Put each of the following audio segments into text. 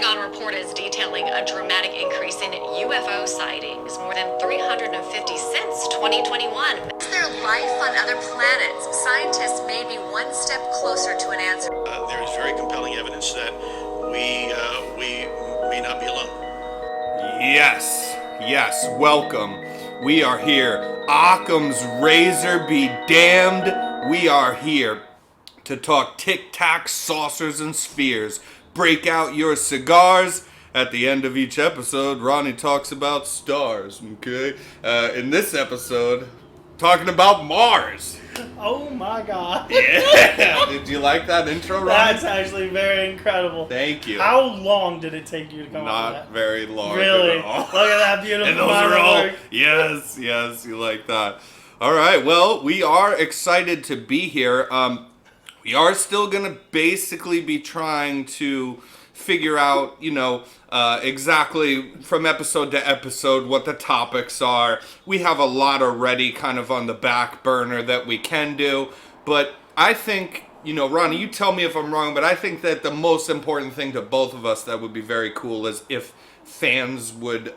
Pentagon report is detailing a dramatic increase in UFO sightings, more than 350 since 2021. Is there life on other planets? Scientists may be one step closer to an answer. There is very compelling evidence that we may not be alone. Yes, welcome. We are here. Occam's razor be damned. We are here to talk tic-tac, saucers, and spheres. Break out your cigars. At the end of each episode, Ronnie talks about stars, okay? In this episode, talking about Mars. Oh my God. Yeah. Did you like that intro, Ronnie? That's actually very incredible. Thank you. How long did it take you to come up with that? Not very long. Really? At all. Look at that beautiful And those amount are of all, work. yes, you like that. All right, well, we are excited to be here. We are still going to basically be trying to figure out, exactly from episode to episode what the topics are. We have a lot already kind of on the back burner that we can do. But I think, Ronnie, you tell me if I'm wrong, but I think that the most important thing to both of us that would be very cool is if fans would,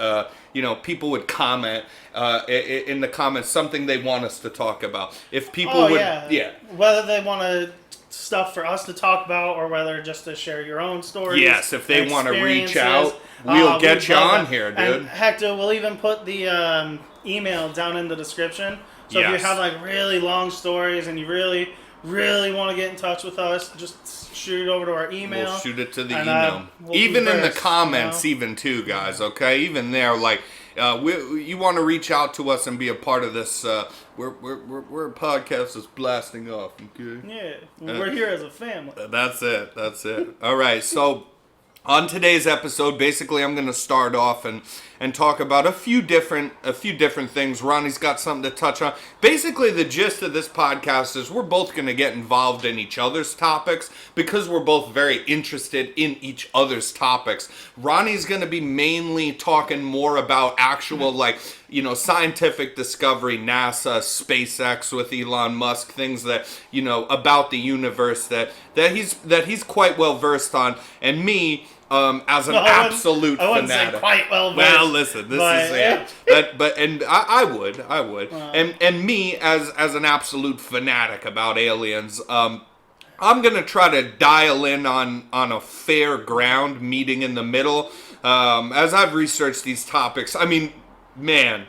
people would comment in the comments something they want us to talk about. If people yeah. Whether they want stuff for us to talk about or whether just to share your own stories. Yes, if they want to reach out, we'll get you on here, dude. And Hector, we'll even put the email down in the description. So if you have like really long stories and you really, really want to get in touch with us, just shoot it over to our email. We'll shoot it to the email. We'll even in the comments, even too, guys, okay? Even there, like, you want to reach out to us and be a part of this. We're a podcast that's blasting off, okay? Yeah, we're here as a family. That's it. All right, so on today's episode, basically, I'm going to start off and talk about a few different things. Ronnie's got something to touch on. Basically, the gist of this podcast is we're both going to get involved in each other's topics because we're both very interested in each other's topics. Ronnie's going to be mainly talking more about actual, scientific discovery, NASA, SpaceX with Elon Musk, things that, about the universe that he's quite well versed on, and me, as an absolute fanatic. I wouldn't say quite well versed. Well, listen, I would, and me as an absolute fanatic about aliens. I'm gonna try to dial in on a fair ground, meeting in the middle. As I've researched these topics, I mean, man,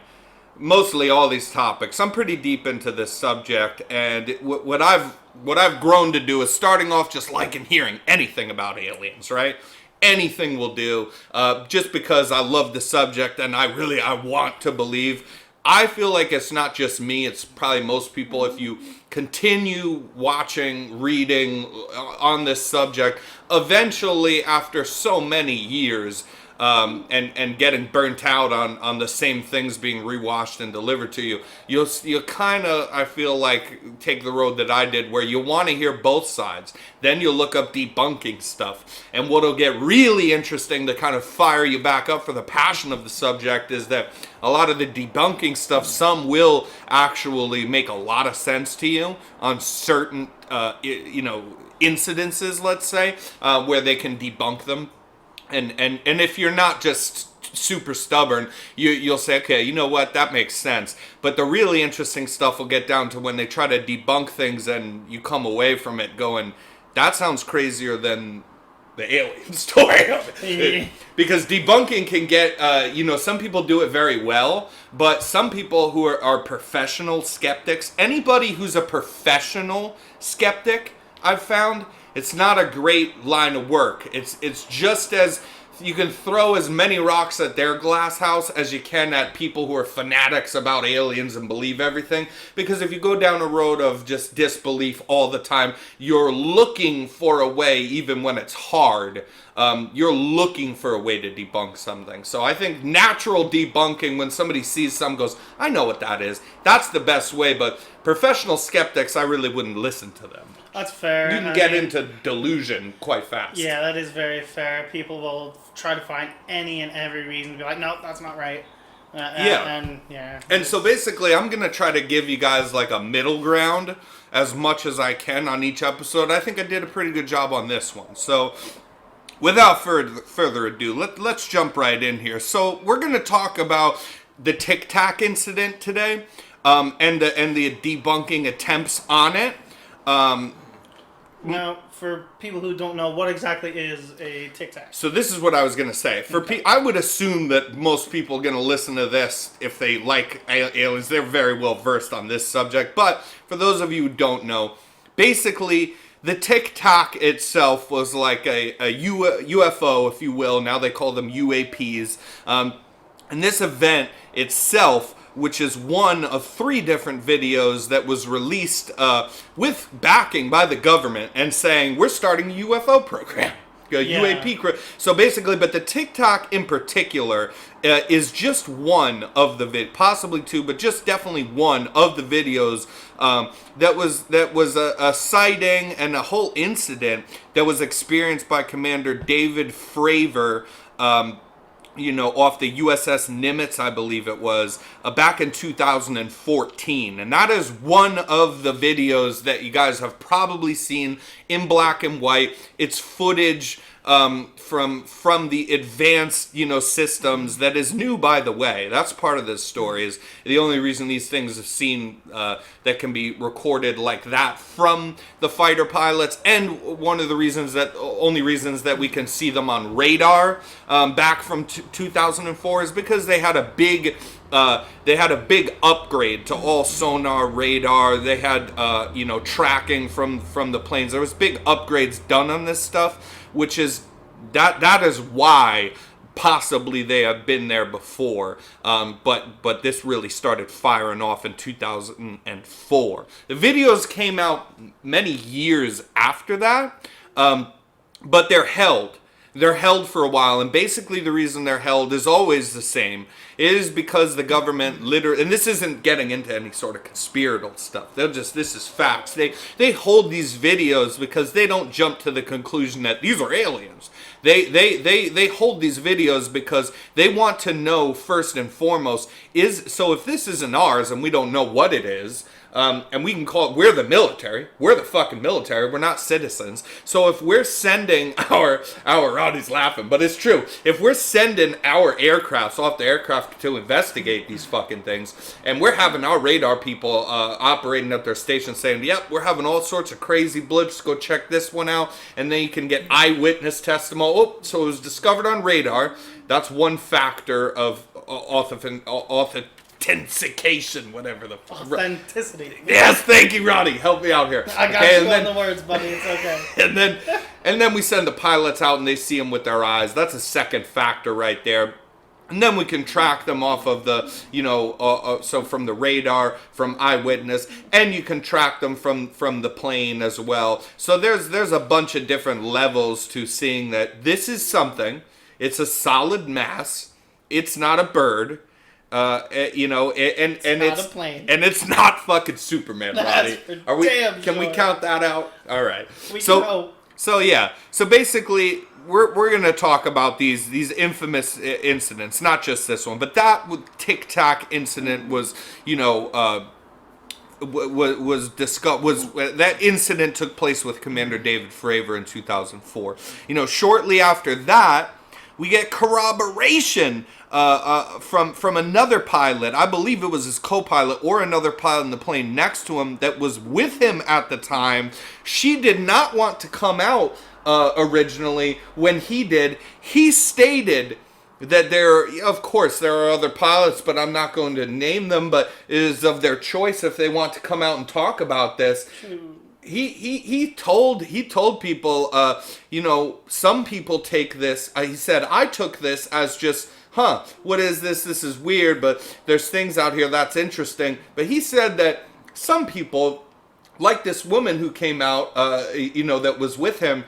mostly all these topics. I'm pretty deep into this subject, and what I've grown to do is starting off just liking hearing anything about aliens, right? Anything will do, just because I love the subject and I want to believe. I feel like it's not just me, it's probably most people. If you continue watching, reading on this subject, eventually after so many years, and getting burnt out on the same things being rewatched and delivered to you, you'll kind of, I feel like, take the road that I did, where you want to hear both sides. Then you'll look up debunking stuff. And what'll get really interesting to kind of fire you back up for the passion of the subject is that a lot of the debunking stuff, some will actually make a lot of sense to you on certain, incidences, let's say, where they can debunk them. And if you're not just super stubborn, you'll say, okay, you know what, that makes sense. But the really interesting stuff will get down to when they try to debunk things and you come away from it going, that sounds crazier than the alien story of it. Because debunking can get, some people do it very well, but some people who are professional skeptics, anybody who's a professional skeptic, I've found, it's not a great line of work. It's just as you can throw as many rocks at their glass house as you can at people who are fanatics about aliens and believe everything. Because if you go down a road of just disbelief all the time, you're looking for a way, even when it's hard, you're looking for a way to debunk something. So I think natural debunking, when somebody sees something, goes, I know what that is. That's the best way. But professional skeptics, I really wouldn't listen to them. That's fair. You can get into delusion quite fast. Yeah, that is very fair. People will try to find any and every reason to be like, nope, that's not right. And so basically, I'm going to try to give you guys like a middle ground as much as I can on each episode. I think I did a pretty good job on this one. So without further ado, let's jump right in here. So we're going to talk about the Tic Tac incident today, and the debunking attempts on it. Now, for people who don't know, what exactly is a Tic Tac? So this is what I was going to say. I would assume that most people are going to listen to this if they like aliens. They're very well versed on this subject. But for those of you who don't know, basically the Tic Tac itself was like a UFO, if you will. Now they call them UAPs. And this event itself, which is one of 3 different videos that was released with backing by the government and saying, we're starting a UFO program. UAP. So basically, but the Tic Tac in particular is just one of the possibly 2, but just definitely one of the videos that was a sighting and a whole incident that was experienced by Commander David Fravor, off the USS Nimitz, I believe it was, back in 2014. And that is one of the videos that you guys have probably seen in black and white. It's footage from the advanced, systems that is new, by the way. That's part of this story. Is the only reason these things are seen that can be recorded like that from the fighter pilots, and one of the only reasons that we can see them on radar back from 2004 is because they had a big upgrade to all sonar, radar. They had tracking from the planes. There was big upgrades done on this stuff, which is that is why possibly they have been there before, but this really started firing off in 2004. The videos came out many years after that, but they're held. They're held for a while, and basically the reason they're held is always the same. It is because the government literally, and this isn't getting into any sort of conspiratorial stuff. This is facts. They hold these videos because they don't jump to the conclusion that these are aliens. They hold these videos because they want to know first and foremost so if this isn't ours and we don't know what it is, and we can call it, we're the military. We're the fucking military. We're not citizens. So if we're sending our Roddy's laughing, but it's true. If we're sending our aircrafts off the aircraft to investigate these fucking things, and we're having our radar people operating at their station saying, yep, we're having all sorts of crazy blips, go check this one out, and then you can get eyewitness testimony. Oh, so it was discovered on radar. That's one factor of authentication, whatever the fuck. Authenticity. Yes, thank you, Roddy. Help me out here. I got you on the words, buddy. It's okay. and then we send the pilots out and they see them with their eyes. That's a second factor right there. And then we can track them off of the, so from the radar, from eyewitness, and you can track them from the plane as well. So there's a bunch of different levels to seeing that this is something. It's a solid mass. It's not a bird. It's not a plane, and it's not fucking Superman, Roddy. Can we count that out? All right. So basically, we're gonna talk about these infamous incidents, not just this one, but that Tic Tac incident was, that incident took place with Commander David Fravor in 2004. Shortly after that, we get corroboration from another pilot. I believe it was his co-pilot or another pilot in the plane next to him that was with him at the time. She did not want to come out originally. When he did, he stated that of course there are other pilots, but I'm not going to name them, but it is of their choice if they want to come out and talk about this. He told people, some people take this, he said, I took this as just, what is this? This is weird, but there's things out here that's interesting. But he said that some people, like this woman who came out, that was with him,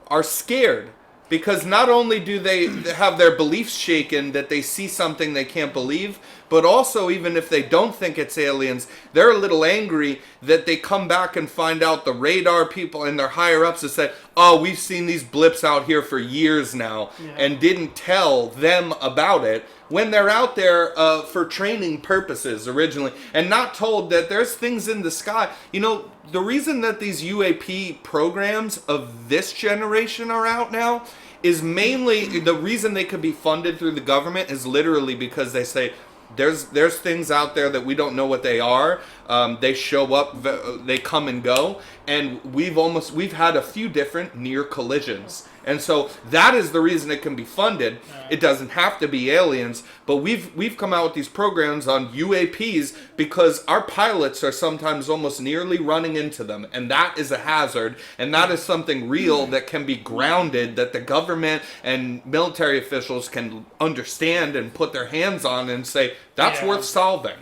are scared. Because not only do they have their beliefs shaken that they see something they can't believe, but also even if they don't think it's aliens, they're a little angry that they come back and find out the radar people and their higher ups have said, oh, we've seen these blips out here for years now, and didn't tell them about it when they're out there for training purposes originally, and not told that there's things in the sky. The reason that these UAP programs of this generation are out now is mainly the reason they could be funded through the government is literally because they say there's things out there that we don't know what they are. They show up, they come and go, and we've had a few different near collisions. And so that is the reason it can be funded. It doesn't have to be aliens, but we've come out with these programs on UAPs because our pilots are sometimes almost nearly running into them, and that is a hazard, and that is something real that can be grounded, that the government and military officials can understand and put their hands on and say, that's worth solving.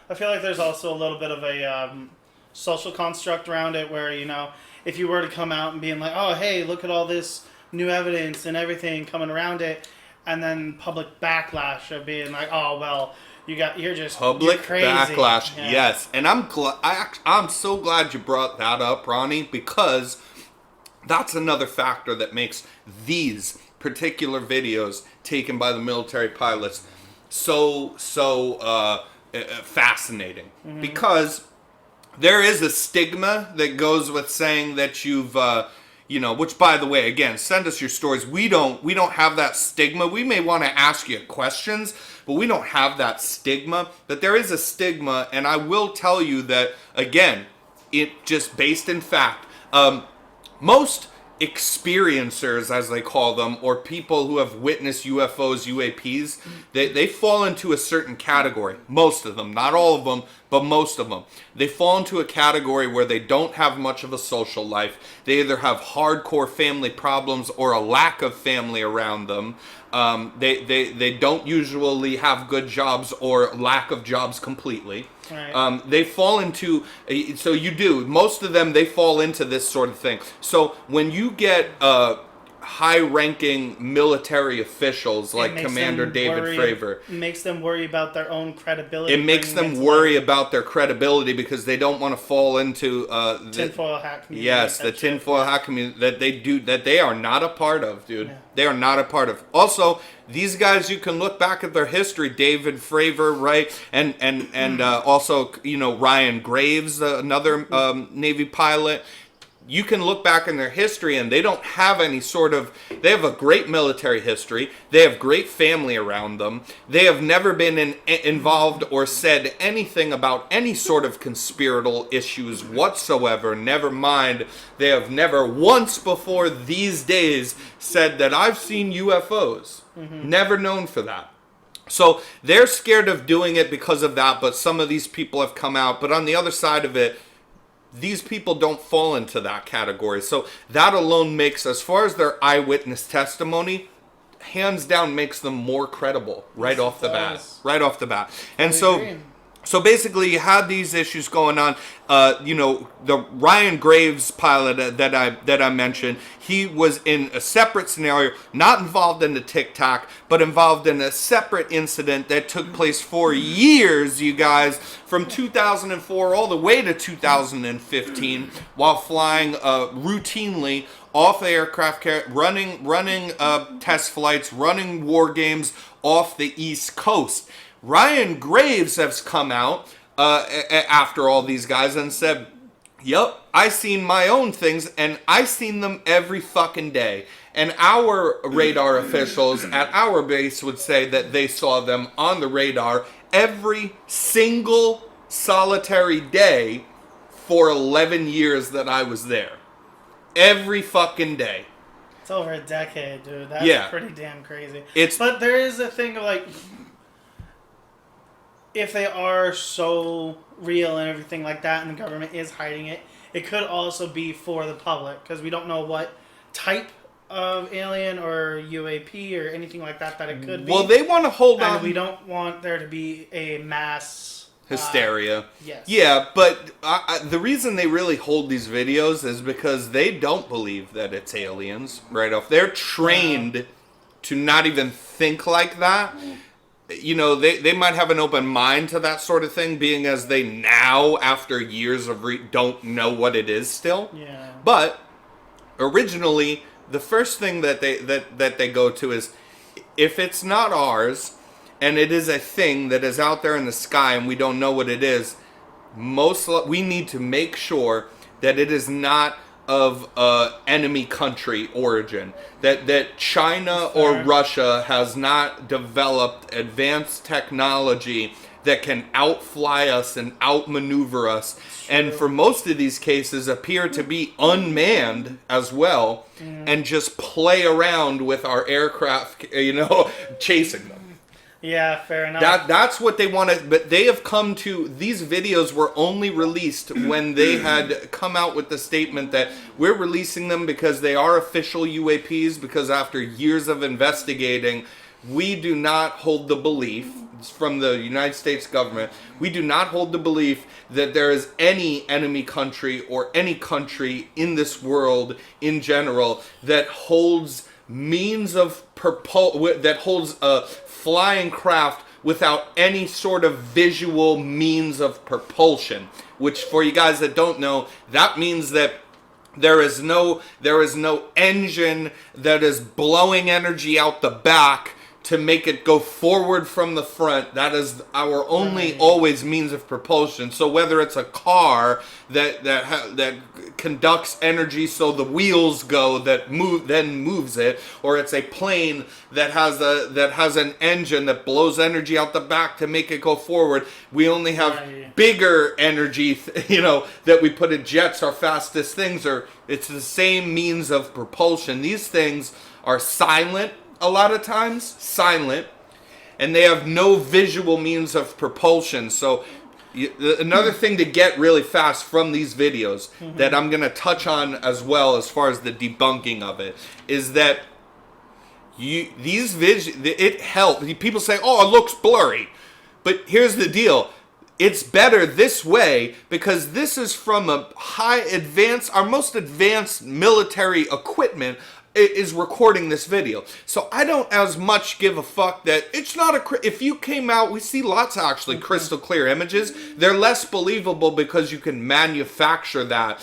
I feel like there's also a little bit of a social construct around it where, if you were to come out and being like, oh, hey, look at all this new evidence and everything coming around it, and then public backlash of being like, oh, well, you're just public crazy. Backlash, yes. And I'm so glad you brought that up, Ronnie, because that's another factor that makes these particular videos taken by the military pilots so fascinating. Mm-hmm. Because there is a stigma that goes with saying that you've which, by the way, again, send us your stories. We don't have that stigma. We may want to ask you questions, but we don't have that stigma. But there is a stigma, and I will tell you that, again, it just based in fact, most experiencers, as they call them, or people who have witnessed UFOs, UAPs, they fall into a certain category. Most of them, not all of them, but most of them. They fall into a category where they don't have much of a social life. They either have hardcore family problems or a lack of family around them. They don't usually have good jobs or lack of jobs completely. Right. They fall into, so you do, most of them, they fall into this sort of thing. So when you get high-ranking military officials like Commander David Fravor. It makes them worry about their own credibility. It makes them worry about their credibility because they don't want to fall into tinfoil hat community. Yes, the tinfoil hat community that they are not a part of, dude. Yeah. They are not a part of. Also, these guys, you can look back at their history. David Fravor, right, and also Ryan Graves, another Navy pilot. You can look back in their history and they don't have any they have a great military history. They have great family around them. They have never been involved or said anything about any sort of conspiratorial issues whatsoever. Never mind, they have never once before these days said that I've seen UFOs. Mm-hmm. Never known for that. So they're scared of doing it because of that, but some of these people have come out. But on the other side of it, these people don't fall into that category. So that alone makes, as far as their eyewitness testimony, hands down makes them more credible right off the bat. Right off the bat. And so basically you had these issues going on. The Ryan Graves pilot that I mentioned, he was in a separate scenario, not involved in the Tic Tac, but involved in a separate incident that took place for years, you guys, from 2004 all the way to 2015, while flying routinely off the aircraft running test flights, running war games off the East Coast. Ryan Graves has come out after all these guys and said, yep, I seen my own things, and I seen them every fucking day. And our radar officials at our base would say that they saw them on the radar every single solitary day for 11 years that I was there. Every fucking day. It's over a decade, dude. That's pretty damn crazy. But there is a thing of like, if they are so real and everything like that and the government is hiding it, it could also be for the public because we don't know what type of alien or UAP or anything like that it could be. Well, they want to hold on. And we don't want there to be a mass hysteria. Yes. Yeah, but the reason they really hold these videos is because they don't believe that it's aliens right off. They're trained to not even think like that. They might have an open mind to that sort of thing, being as they now, after years of don't know what it is still. Yeah. But originally, the first thing that they go to is, if it's not ours, and it is a thing that is out there in the sky and we don't know what it is, we need to make sure that it is not of enemy country origin. That China or Russia has not developed advanced technology that can outfly us and outmaneuver us, and for most of these cases appear to be unmanned as well, and just play around with our aircraft, chasing them. Yeah, fair enough. That's what they want to, but they have come to, these videos were only released when they had come out with the statement that we're releasing them because they are official UAPs, because after years of investigating, we do not hold the belief, from the United States government, we do not hold the belief that there is any enemy country or any country in this world in general that holds means of that holds a flying craft without any sort of visual means of propulsion. Which, for you guys that don't know, that means that there is no engine that is blowing energy out the back to make it go forward from the front. That is our only always means of propulsion. So whether it's a car that conducts energy so the wheels go, that moves it, or it's a plane that has an engine that blows energy out the back to make it go forward, we only have bigger energy, that we put in jets. Our fastest things it's the same means of propulsion. These things are silent. A lot of times, silent, and they have no visual means of propulsion. So another thing to get really fast from these videos that I'm going to touch on as well, as far as the debunking of it, is that it helps. People say, oh, it looks blurry. But here's the deal. It's better this way because this is from our most advanced military equipment is recording this video. So I don't as much give a fuck that it's not if you came out, we see lots of actually crystal clear images. They're less believable because you can manufacture that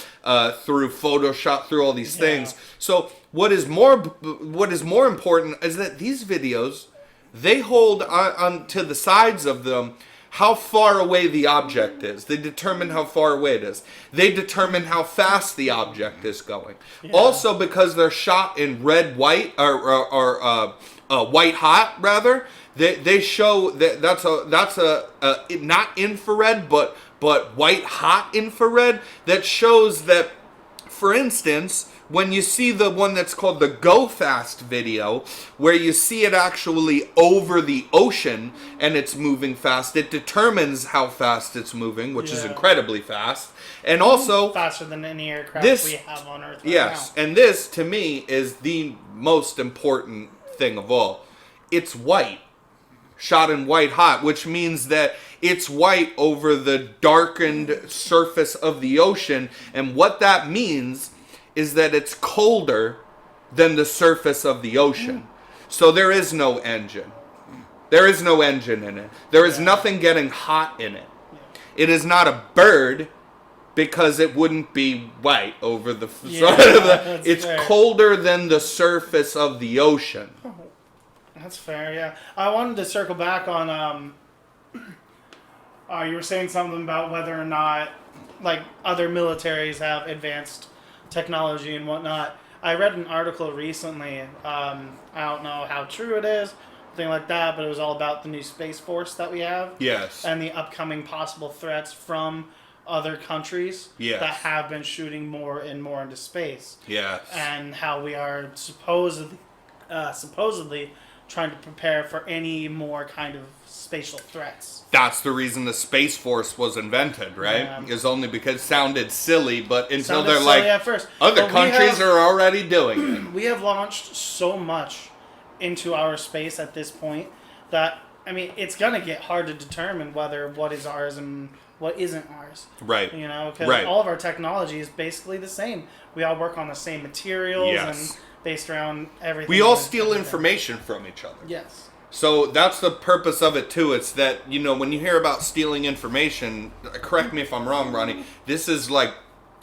through Photoshop, through all these things. So what is more important is that these videos, they hold on to the sides of them how far away the object is. They determine how far away it is. They determine how fast the object is going. Yeah. Also, because they're shot in red, white, or white hot, rather, they show that's a not infrared, but white hot infrared that shows that, for instance, when you see the one that's called the Go Fast video, where you see it actually over the ocean and it's moving fast, it determines how fast it's moving, which is incredibly fast. And also faster than any aircraft we have on Earth right now. And this, to me, is the most important thing of all. It's white. Shot in white hot, which means that it's white over the darkened surface of the ocean. And what that means is that it's colder than the surface of the ocean. So there is no engine. There is no engine in it. There is nothing getting hot in it. It is not a bird because it wouldn't be white over the it's fair. Colder than the surface of the ocean. Oh, that's fair, yeah. I wanted to circle back on you were saying something about whether or not like other militaries have advanced technology and whatnot. I read an article recently. I don't know how true it is, thing like that, but it was all about the new Space Force that we have. Yes. And the upcoming possible threats from other countries that have been shooting more and more into space. Yes. And how we are supposedly trying to prepare for any more kind of spatial threats. That's the reason the Space Force was invented, right? Is only because it sounded silly, but until they're like, at first. other countries are already doing it. We have launched so much into our space at this point that, I mean, it's going to get hard to determine what is ours and what isn't ours. Right. Because all of our technology is basically the same. We all work on the same materials and based around everything. We all steal information from each other. Yes. So that's the purpose of it too. It's that, when you hear about stealing information, correct me if I'm wrong, Ronnie, this is like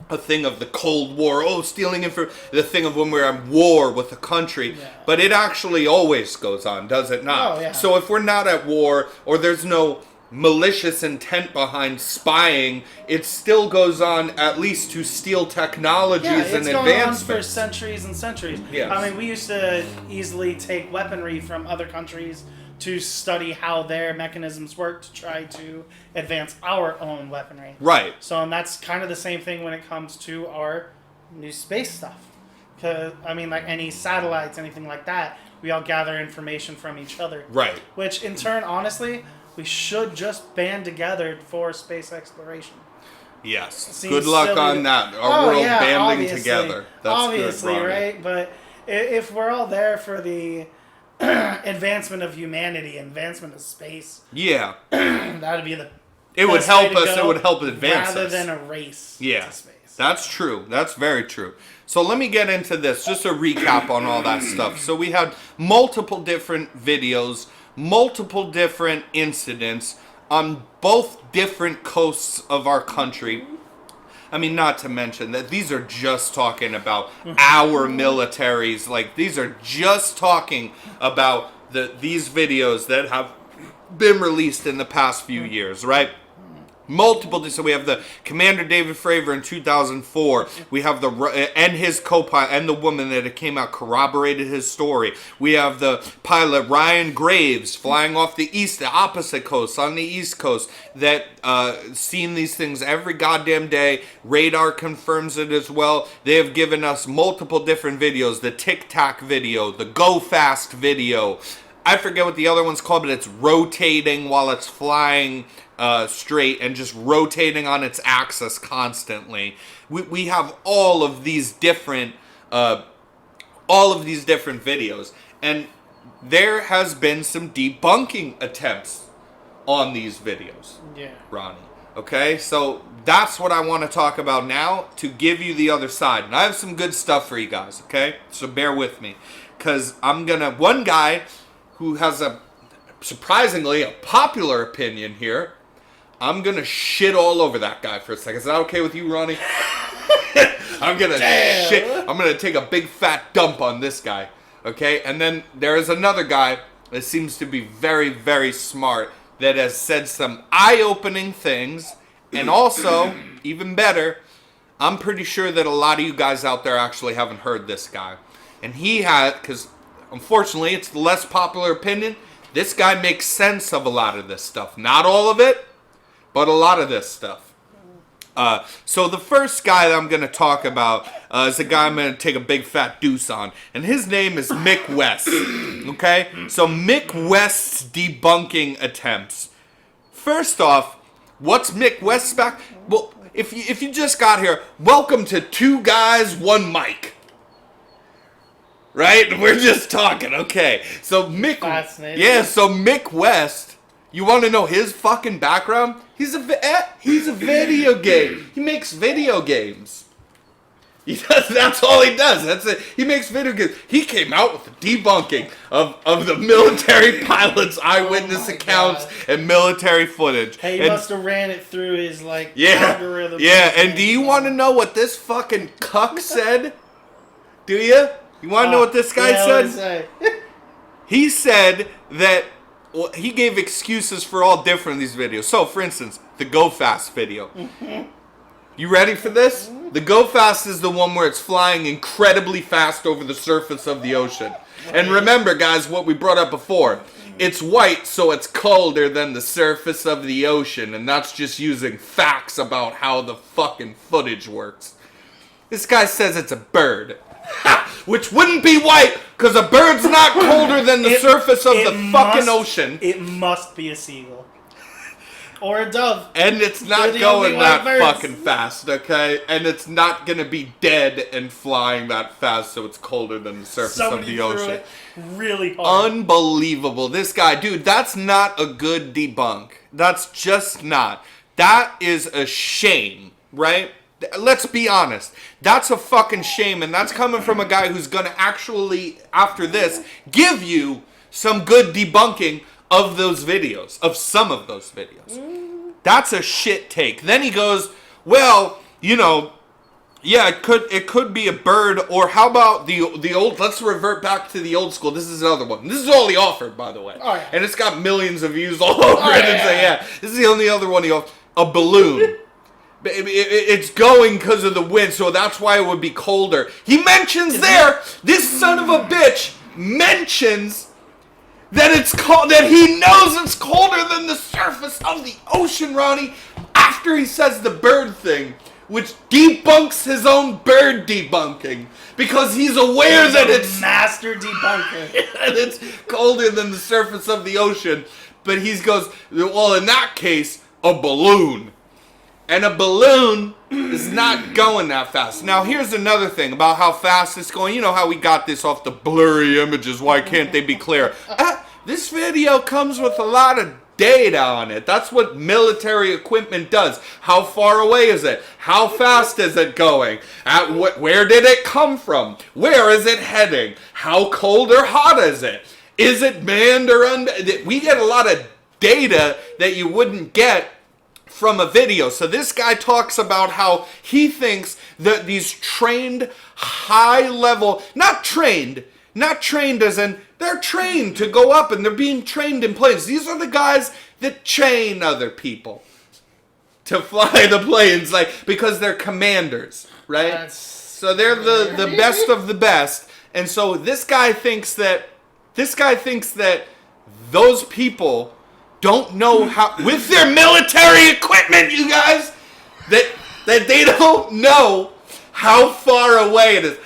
a thing of the Cold War. Oh, stealing the thing of when we're at war with a country. Yeah. But it actually always goes on, does it not? Oh, yeah. So if we're not at war, or there's no malicious intent behind spying, it still goes on at least to steal technologies and it's going on advancements. for centuries and centuries. Yes. I mean, we used to easily take weaponry from other countries to study how their mechanisms work to try to advance our own weaponry. Right. So, and that's kind of the same thing when it comes to our new space stuff. Because, I mean, like any satellites, anything like that, we all gather information from each other. Right. Which, in turn, honestly, we should just band together for space exploration. Yes. Good luck on that. Our world banding together. That's obviously, good, right? But if we're all there for the advancement of humanity, advancement of space, that'd be the it would help us. It would help advance rather us. than a race. Yeah, to space. that's true. That's very true. So let me get into this. Just a recap on all that stuff. So we had multiple different videos, multiple different incidents on both different coasts of our country. I mean, not to mention that these are just talking about our militaries. Like, these are just talking about these videos that have been released in the past few years, right? Multiple. So we have the Commander David Fravor in 2004. We have and his co-pilot and the woman that came out corroborated his story. We have the pilot Ryan Graves flying off the opposite coast on the East Coast that seen these things every goddamn day. Radar confirms it as well. They have given us multiple different videos. The Tic Tac video, the Go Fast video. I forget what the other one's called, but it's rotating while it's flying straight and just rotating on its axis constantly. We have all of these different videos, and there has been some debunking attempts on these videos. Yeah, Ronnie. Okay, so that's what I want to talk about now to give you the other side, and I have some good stuff for you guys. Okay, so bear with me, because one guy who has surprisingly a popular opinion here. I'm going to shit all over that guy for a second. Is that okay with you, Ronnie? I'm going to take a big fat dump on this guy. Okay? And then there is another guy that seems to be very, very smart that has said some eye-opening things. And also, even better, I'm pretty sure that a lot of you guys out there actually haven't heard this guy. And he had, because unfortunately it's the less popular opinion, this guy makes sense of a lot of this stuff. Not all of it, but a lot of this stuff. So the first guy that I'm going to talk about is a guy I'm going to take a big fat deuce on. And his name is Mick West. Okay? So Mick West's debunking attempts. First off, what's Mick West's back? Well, if you just got here, welcome to Two Guys, One Mic. Right? We're just talking. Okay. So Mick West, you want to know his fucking background? He's a video game. He makes video games. That's all he does. That's it. He makes video games. He came out with the debunking of the military pilots' eyewitness accounts and military footage. Hey, he must have ran it through his algorithm. Yeah, and do you want to know what this fucking cuck said? Do you? You want to know what this guy said? He said that he gave excuses for all different of these videos. So, for instance, the Go Fast video. You ready for this? The Go Fast is the one where it's flying incredibly fast over the surface of the ocean. And remember, guys, what we brought up before. It's white, so it's colder than the surface of the ocean. And that's just using facts about how the fucking footage works. This guy says it's a bird. Which wouldn't be white, because a bird's not colder than the surface of the fucking ocean. It must be a seagull. Or a dove. And it's not going that fucking fast, okay? And it's not going to be dead and flying that fast, so it's colder than the surface of the ocean. Threw it really hard. Unbelievable. This guy, dude, that's not a good debunk. That's just not. That is a shame, right? Let's be honest. That's a fucking shame, and that's coming from a guy who's going to actually, after this, give you some good debunking of those videos, of some of those videos. That's a shit take. Then he goes, well, Yeah, it could be a bird, or how about the old? Let's revert back to the old school. This is another one. This is all he offered, by the way, and it's got millions of views all over it. And say, this is the only other one he offered. A balloon. It's going because of the wind, so that's why it would be colder. He mentions this son of a bitch mentions that it's cold, that he knows it's colder than the surface of the ocean, Ronnie, after he says the bird thing, which debunks his own bird debunking, because he's aware that it's master debunker. And it's colder than the surface of the ocean. But he goes, well, in that case, a balloon. And a balloon is not going that fast. Now, here's another thing about how fast it's going. You know how we got this off the blurry images. Why can't they be clear? This video comes with a lot of data on it. That's what military equipment does. How far away is it? How fast is it going? Where did it come from? Where is it heading? How cold or hot is it? Is it manned or unmanned? We get a lot of data that you wouldn't get from a video. So this guy talks about how he thinks that these trained, high level, not trained as in they're trained to go up and they're being trained in planes. These are the guys that train other people to fly the planes, like, because they're commanders, right? So they're the best of the best. And so this guy thinks that those people don't know how, with their military equipment, you guys, that they don't know how far away it is.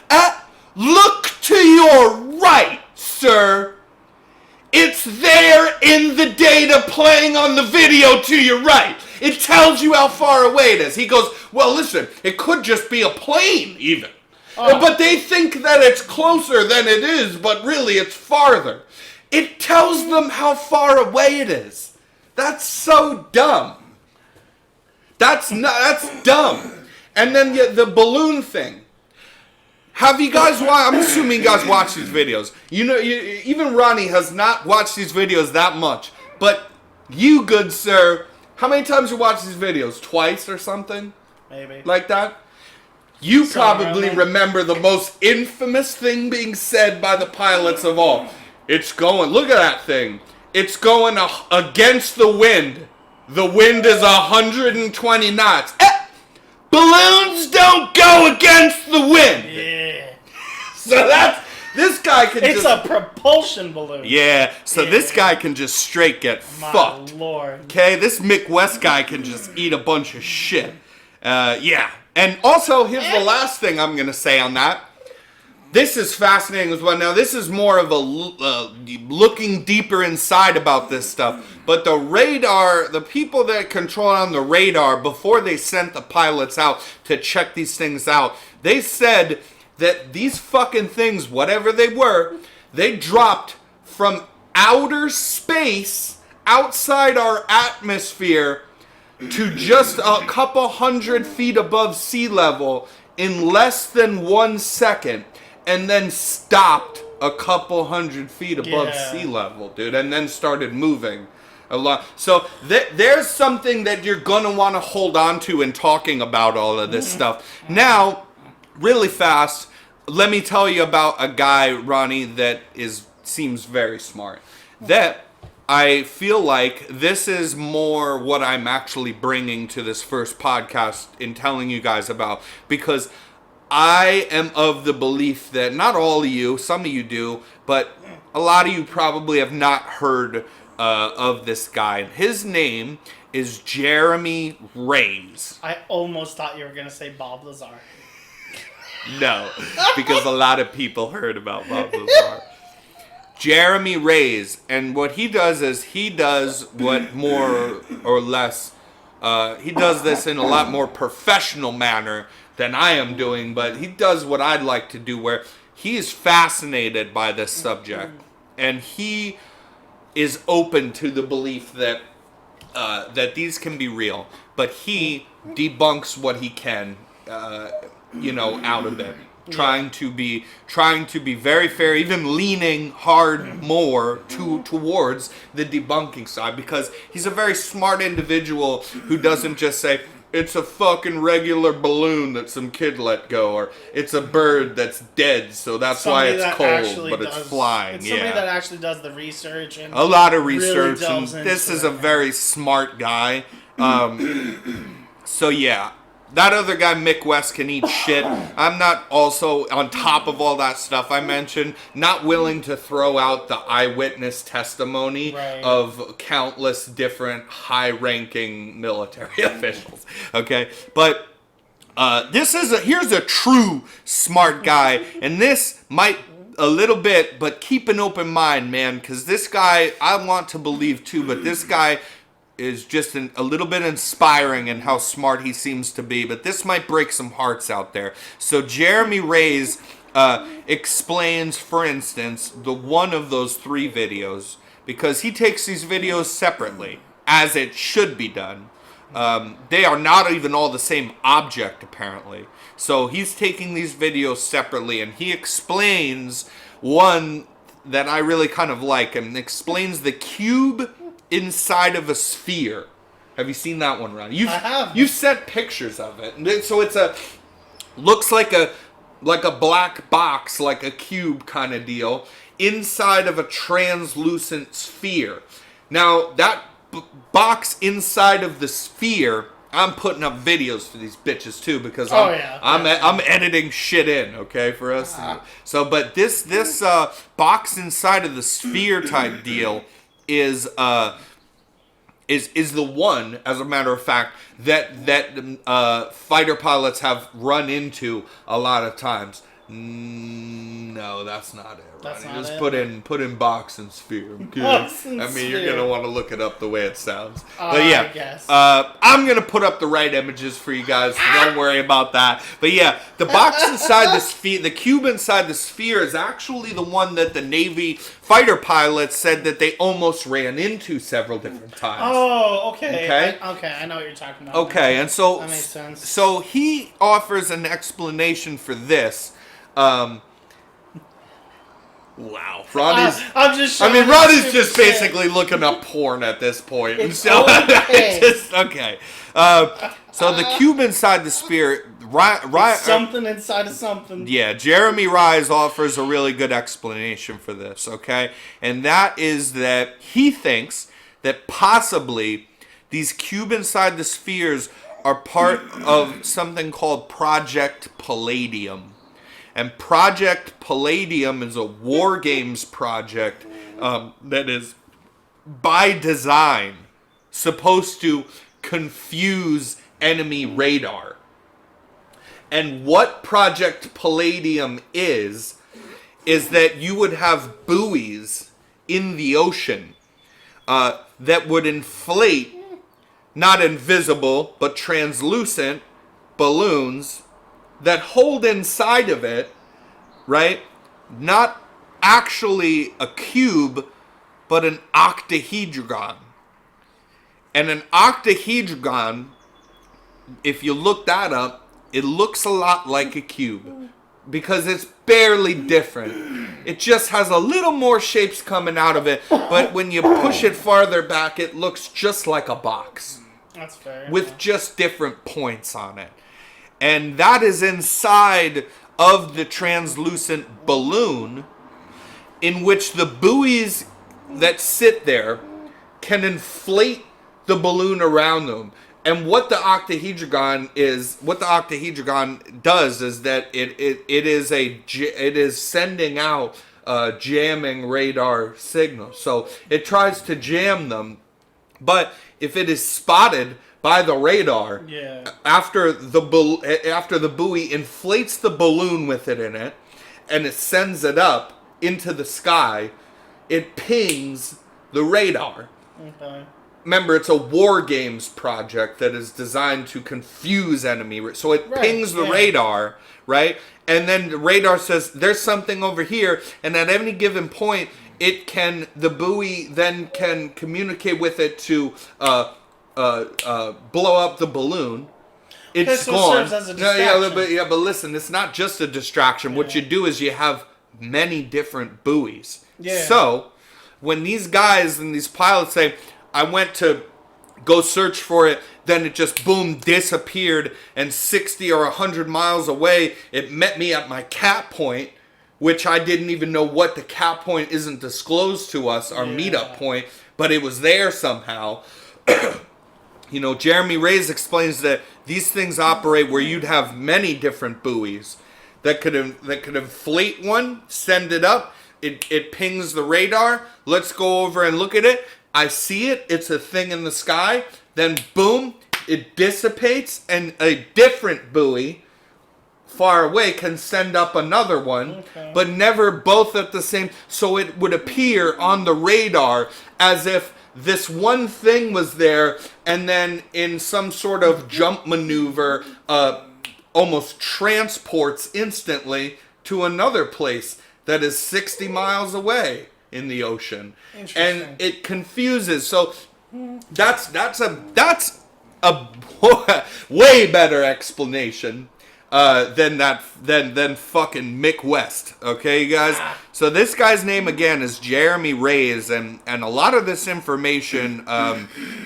Look to your right, sir. It's there in the data playing on the video to your right. It tells you how far away it is. He goes, well, listen, it could just be a plane even. But they think that it's closer than it is, but really it's farther. It tells them how far away it is. That's so dumb. That's dumb. And then the balloon thing. Have you guys watched? I'm assuming you guys watch these videos. You know, even Ronnie has not watched these videos that much. But you, good sir, how many times you watch these videos? Twice or something? Maybe. Like that? You probably remember the most infamous thing being said by the pilots of all. It's going, look at that thing. It's going against the wind. The wind is 120 knots. Balloons don't go against the wind. Yeah. So this guy can It's a propulsion balloon. Yeah, so this guy can just straight get fucked. My lord. Okay, this Mick West guy can just eat a bunch of shit. Yeah. And also, here's the last thing I'm going to say on that. This is fascinating as well. Now, this is more of a looking deeper inside about this stuff. But the radar, the people that control on the radar, before they sent the pilots out to check these things out, they said that these fucking things, whatever they were, they dropped from outer space, outside our atmosphere, to just a couple 100 feet above sea level in less than 1 second. And then stopped a couple 100 feet above sea level, dude, and then started moving a lot. So there's something that you're gonna want to hold on to in talking about all of this stuff. Now, really fast, let me tell you about a guy, Ronnie, that seems very smart. That I feel like this is more what I'm actually bringing to this first podcast in telling you guys about, because I am of the belief that not all of you, some of you do, but a lot of you probably have not heard of this guy. His name is Jeremy Reyes. I almost thought you were going to say Bob Lazar. No, because a lot of people heard about Bob Lazar. Jeremy Reyes, and what he does is he does what more or less, he does this in a lot more professional manner than I am doing, but he does what I'd like to do, where he is fascinated by this subject, and he is open to the belief that that these can be real, but he debunks what he can, out of it. Trying to be very fair, even leaning hard more towards the debunking side, because he's a very smart individual who doesn't just say, it's a fucking regular balloon that some kid let go, or it's a bird that's dead, so that's somebody why it's cold, but it's flying. It's somebody that actually does the research and a lot of really research, and delves this into is a very smart guy. So yeah. That other guy, Mick West, can eat shit. I'm not also, on top of all that stuff I mentioned, not willing to throw out the eyewitness testimony of countless different high-ranking military officials. Okay? But here's a true smart guy, and this might a little bit, but keep an open mind, man, because this guy, I want to believe too, but this guy is just a little bit inspiring in how smart he seems to be, but this might break some hearts out there. So Jeremy Reyes explains, for instance, the one of those 3 videos, because he takes these videos separately, as it should be done. They are not even all the same object, apparently. So he's taking these videos separately, and he explains one that I really kind of like, and explains the cube inside of a sphere. Have you seen that one, Ron? I have. You've sent pictures of it. So it's looks like a black box, like a cube kind of deal, inside of a translucent sphere. Now, that box inside of the sphere, I'm putting up videos for these bitches too, because I'm editing shit in, okay, for us. So, but this box inside of the sphere type deal is the one, as a matter of fact, that fighter pilots have run into a lot of times. No, that's not it. That's not Just it. put in box and sphere. Okay? Box and I mean, sphere. you're gonna want to look it up the way it sounds. But yeah, I guess. I'm gonna put up the right images for you guys. So don't worry about that. But yeah, the box inside the sphere, the cube inside the sphere, is actually the one that the Navy fighter pilots said that they almost ran into several different times. Oh, okay. Okay? I know what you're talking about. Okay, and so that makes sense. So he offers an explanation for this. Wow, Ronnie's. I'm just. Ronnie's just basically looking up porn at this point. It's So okay. okay. So the cube inside the sphere, something inside of something. Yeah, Jeremy Reyes offers a really good explanation for this. Okay, and that is that he thinks that possibly these cube inside the spheres are part of something called Project Palladium. And Project Palladium is a war games project that is, by design, supposed to confuse enemy radar. And what Project Palladium is that you would have buoys in the ocean that would inflate, not invisible, but translucent balloons that hold inside of it, right, not actually a cube, but an octahedron. And an octahedron, if you look that up, it looks a lot like a cube, because it's barely different. It just has a little more shapes coming out of it, but when you push it farther back, it looks just like a box. That's fair. With just different points on it. And that is inside of the translucent balloon, in which the buoys that sit there can inflate the balloon around them. And what the octahedron does is that it is sending out jamming radar signals. So it tries to jam them, but if it is spotted by the radar, after the buoy inflates the balloon with it in it, and it sends it up into the sky, it pings the radar. Okay. Remember, it's a war games project that is designed to confuse enemy. So it pings the radar, right? And then the radar says, there's something over here, and at any given point, the buoy then can communicate with it to blow up the balloon. It's gone. It serves as a distraction. But listen, it's not just a distraction. Yeah. What you do is you have many different buoys. Yeah. So when these guys and these pilots say, I went to go search for it then it just boom disappeared, and 60 or 100 miles away it met me at my cap point, which I didn't even know what the cap point isn't disclosed to us, our meetup point, but it was there somehow. You know, Jeremy Reyes explains that these things operate where you'd have many different buoys that could inflate one, send it up, it pings the radar, let's go over and look at it, I see it, it's a thing in the sky, then boom, it dissipates, and a different buoy far away can send up another one, but never both at the same, so it would appear on the radar as if this one thing was there, and then in some sort of jump maneuver, almost transports instantly to another place that is 60 miles away in the ocean, and it confuses. So that's a way better explanation than fucking Mick West. Okay, you guys. So this guy's name again is Jeremy Reyes, and a lot of this information,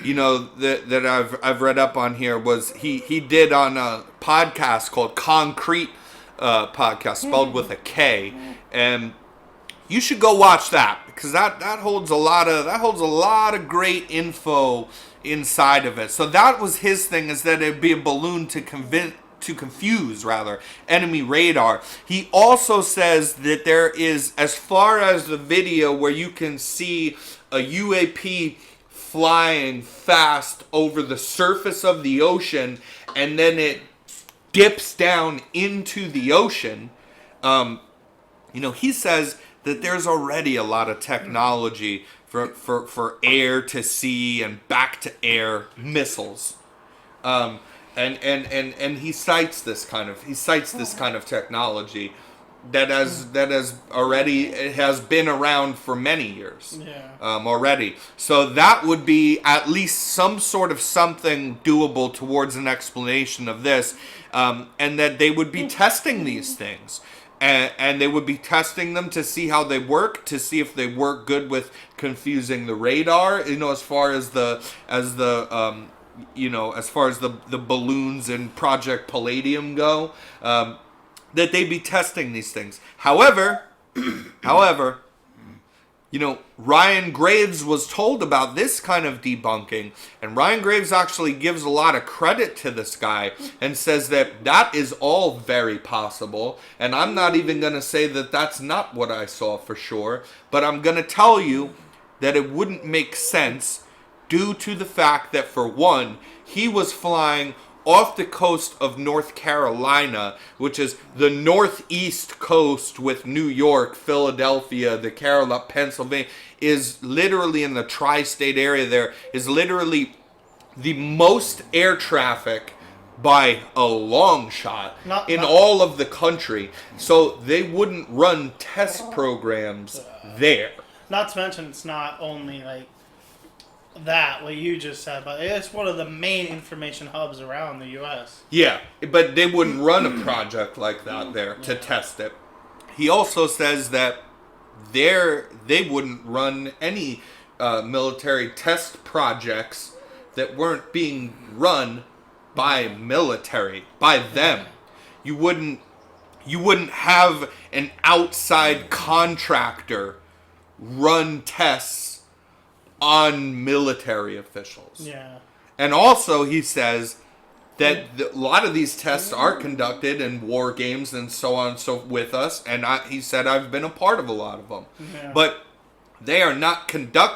you know, that I've read up on here was he did on a podcast called Concrete Podcast, spelled with a K, and you should go watch that because that holds a lot of great info inside of it. So that was his thing, is that it'd be a balloon to confuse enemy radar. He also says that there is, as far as the video where you can see a UAP flying fast over the surface of the ocean and then it dips down into the ocean, you know, he says that there's already a lot of technology for air to sea and back to air missiles. And he cites this kind of technology that has been around for many years already. So that would be at least some sort of something doable towards an explanation of this, and that they would be testing these things. And they would be testing them to see how they work, to see if they work good with confusing the radar, you know, as far as the balloons in Project Palladium go, that they'd be testing these things. However, you know, Ryan Graves was told about this kind of debunking, and Ryan Graves actually gives a lot of credit to this guy and says that is all very possible, and I'm not even going to say that that's not what I saw for sure, but I'm going to tell you that it wouldn't make sense due to the fact that, for one, he was flying off the coast of North Carolina, which is the northeast coast with New York, Philadelphia, the Carolina, Pennsylvania, is literally in the tri-state area there, is literally the most air traffic by a long shot in all of the country. So they wouldn't run test programs there. Not to mention, it's not only like that, what you just said, but it's one of the main information hubs around the U.S. Yeah, but they wouldn't run a project like that there to test it. He also says that they wouldn't run any military test projects that weren't being run by military, by them. You wouldn't have an outside contractor run tests on military officials. Yeah. And also he says that a lot of these tests are conducted in war games and so on and so with us, and he said I've been a part of a lot of them. Yeah. But they are not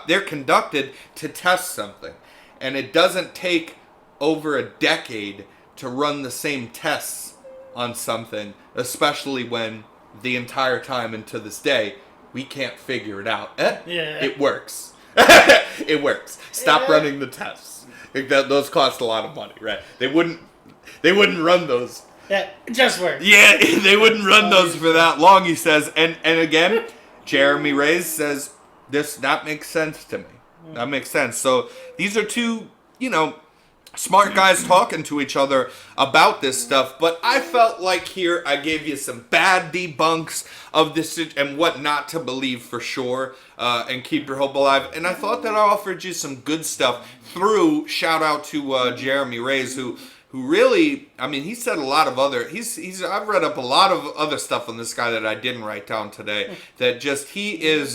they're conducted to test something. And it doesn't take over a decade to run the same tests on something, especially when the entire time and to this day we can't figure it out. It works. It works. Stop running the tests. Those cost a lot of money, right? They wouldn't run those. Yeah, it just works. Yeah, they wouldn't run those for that long, he says. And again, Jeremy Reyes says that makes sense to me. That makes sense. So these are two, you know, smart guys talking to each other about this stuff, but I felt like here I gave you some bad debunks of this and what not to believe for sure, and keep your hope alive. And I thought that I offered you some good stuff through shout out to Jeremy Reyes, who really, I mean, he said a lot of other, I've read up a lot of other stuff on this guy that I didn't write down today, that just, he's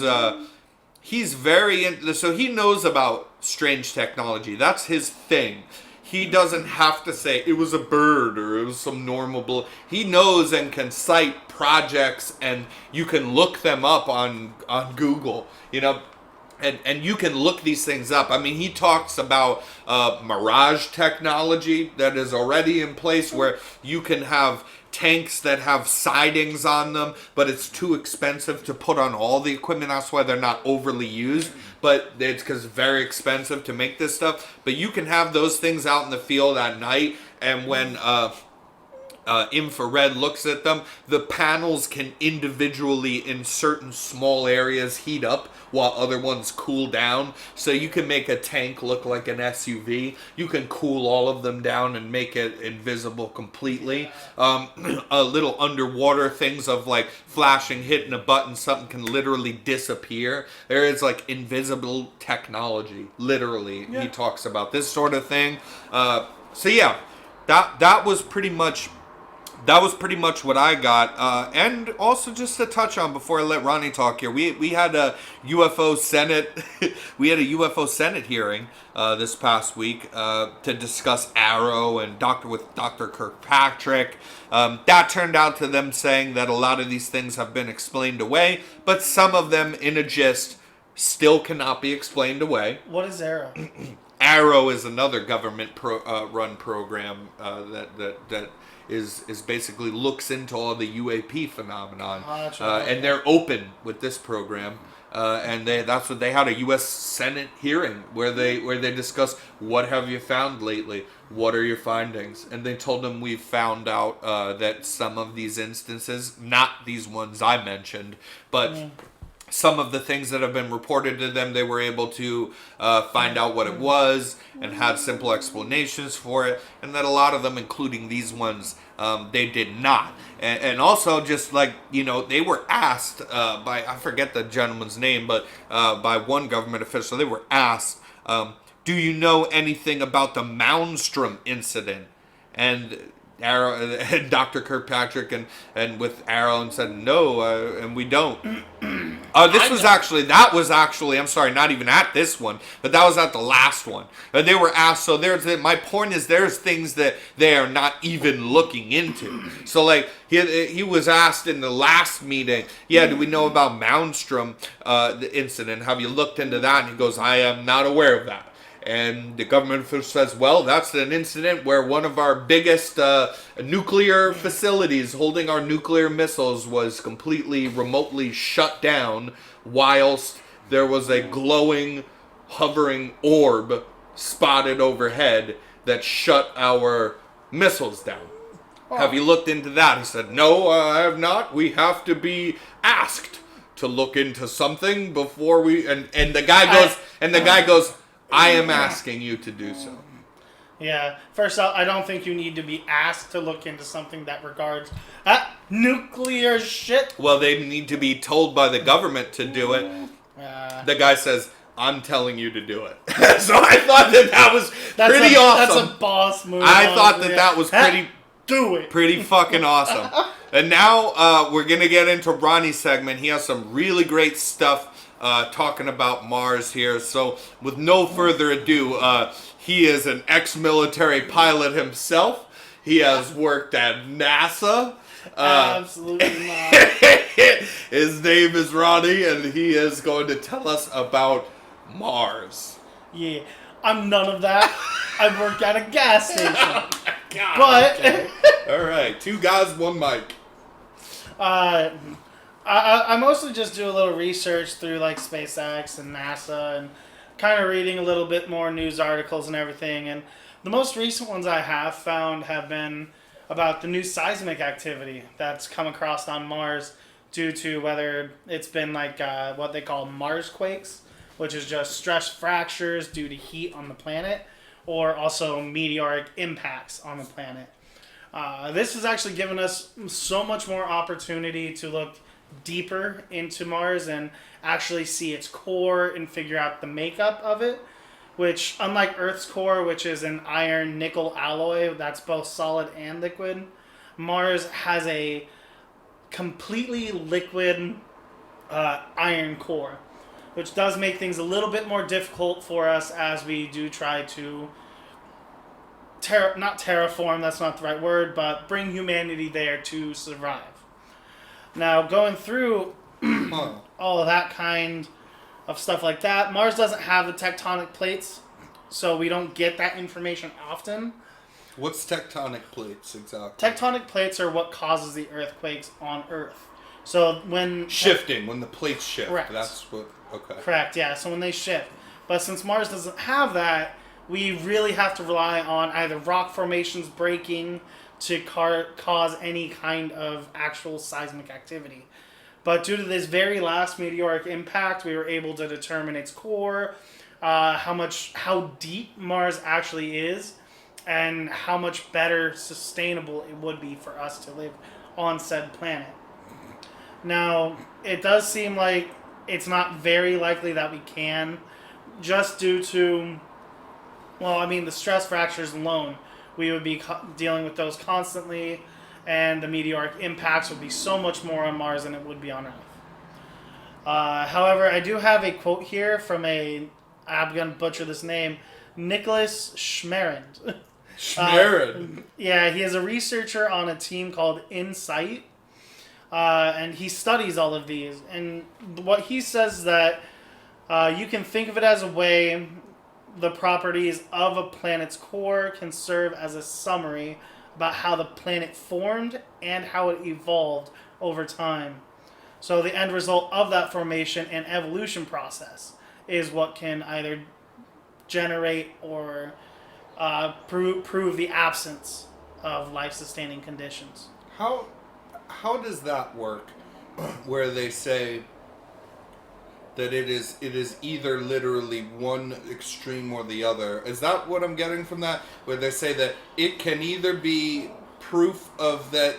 very, so he knows about strange technology. That's his thing. He doesn't have to say it was a bird or it was some normal He knows and can cite projects, and you can look them up on Google, and you can look these things up. I mean, he talks about mirage technology that is already in place, where you can have tanks that have sidings on them, but it's too expensive to put on all the equipment. That's why they're not overly used, but it's because it's very expensive to make this stuff. But you can have those things out in the field at night, and when infrared looks at them, the panels can individually in certain small areas heat up while other ones cool down. So you can make a tank look like an SUV. You can cool all of them down and make it invisible completely. A little underwater things of like flashing, hitting a button, something can literally disappear. There is like invisible technology, literally. Yeah. He talks about this sort of thing. So yeah, that was pretty much what I got. And also just to touch on before I let Ronnie talk here, we had a UFO Senate UFO Senate hearing this past week to discuss Arrow and Dr. Kirkpatrick. That turned out to them saying that a lot of these things have been explained away, but some of them in a gist still cannot be explained away. What is Arrow? Arrow is another government run program that is basically looks into all the UAP phenomenon, and they're open with this program, and that's what they had, a U.S. Senate hearing where they discuss what have you found lately, what are your findings, and they told them we've found out that some of these instances, not these ones I mentioned, but some of the things that have been reported to them, they were able to find out what it was and have simple explanations for it, and that a lot of them, including these ones, they did not. And also, just like, they were asked by, I forget the gentleman's name, but by one government official, they were asked, do you know anything about the Malmstrom incident? And Arrow and Dr. Kirkpatrick and with Arrow and said no, and we don't. That was actually I'm sorry, not even at this one, but that was at the last one. They were asked. So my point is there's things that they are not even looking into. So like he was asked in the last meeting, do we know about Malmstrom the incident? Have you looked into that? And he goes, I am not aware of that. And the government official says, well, that's an incident where one of our biggest nuclear facilities holding our nuclear missiles was completely remotely shut down whilst there was a glowing, hovering orb spotted overhead that shut our missiles down. Oh. Have you looked into that? He said, no, I have not. We have to be asked to look into something before we... And the guy goes... I am asking you to do so. Yeah. First off, I don't think you need to be asked to look into something that regards nuclear shit. Well, they need to be told by the government to do it. The guy says, I'm telling you to do it. So I thought that was pretty awesome. That's a boss move. I thought that was pretty... Do it. Pretty fucking awesome. And now we're going to get into Ronnie's segment. He has some really great stuff talking about Mars here. So with no further ado, he is an ex-military pilot himself. He has worked at NASA. Absolutely not. His name is Ronnie, and he is going to tell us about Mars. Yeah, I'm none of that. I work at a gas station. God, but okay. All right, 2 guys, 1 mic. I mostly just do a little research through like SpaceX and NASA and kind of reading a little bit more news articles and everything. And the most recent ones I have found have been about the new seismic activity that's come across on Mars due to whether it's been like what they call Mars quakes, which is just stress fractures due to heat on the planet, or also meteoric impacts on the planet. This has actually given us so much more opportunity to look deeper into Mars and actually see its core and figure out the makeup of it, which, unlike Earth's core, which is an iron-nickel alloy that's both solid and liquid, Mars has a completely liquid iron core, which does make things a little bit more difficult for us as we do try to not terraform, that's not the right word, but bring humanity there to survive. Now, going through all of that kind of stuff like that, Mars doesn't have the tectonic plates, so we don't get that information often. What's tectonic plates exactly? Tectonic plates are what causes the earthquakes on Earth. So when when the plates shift. Correct. That's what. Okay. Correct, yeah. So when they shift. But since Mars doesn't have that, we really have to rely on either rock formations breaking to cause any kind of actual seismic activity. But due to this very last meteoric impact, we were able to determine its core, how deep Mars actually is, and how much better sustainable it would be for us to live on said planet. Now, it does seem like it's not very likely that we can, just due to, the stress fractures alone. We would be dealing with those constantly, and the meteoric impacts would be so much more on Mars than it would be on Earth. However, I do have a quote here from I'm going to butcher this name, Nicholas Schmerend. Schmerend? Yeah, he is a researcher on a team called Insight, and he studies all of these. And what he says is that you can think of it as a way the properties of a planet's core can serve as a summary about how the planet formed and how it evolved over time. So the end result of that formation and evolution process is what can either generate or prove the absence of life-sustaining conditions. How does that work? Where they say that it is either literally one extreme or the other. Is that what I'm getting from that? Where they say that it can either be proof of that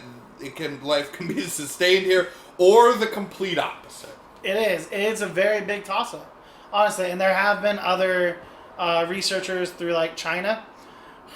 life can be sustained here, or the complete opposite. It is. It's a very big toss-up, honestly. And there have been other researchers through like China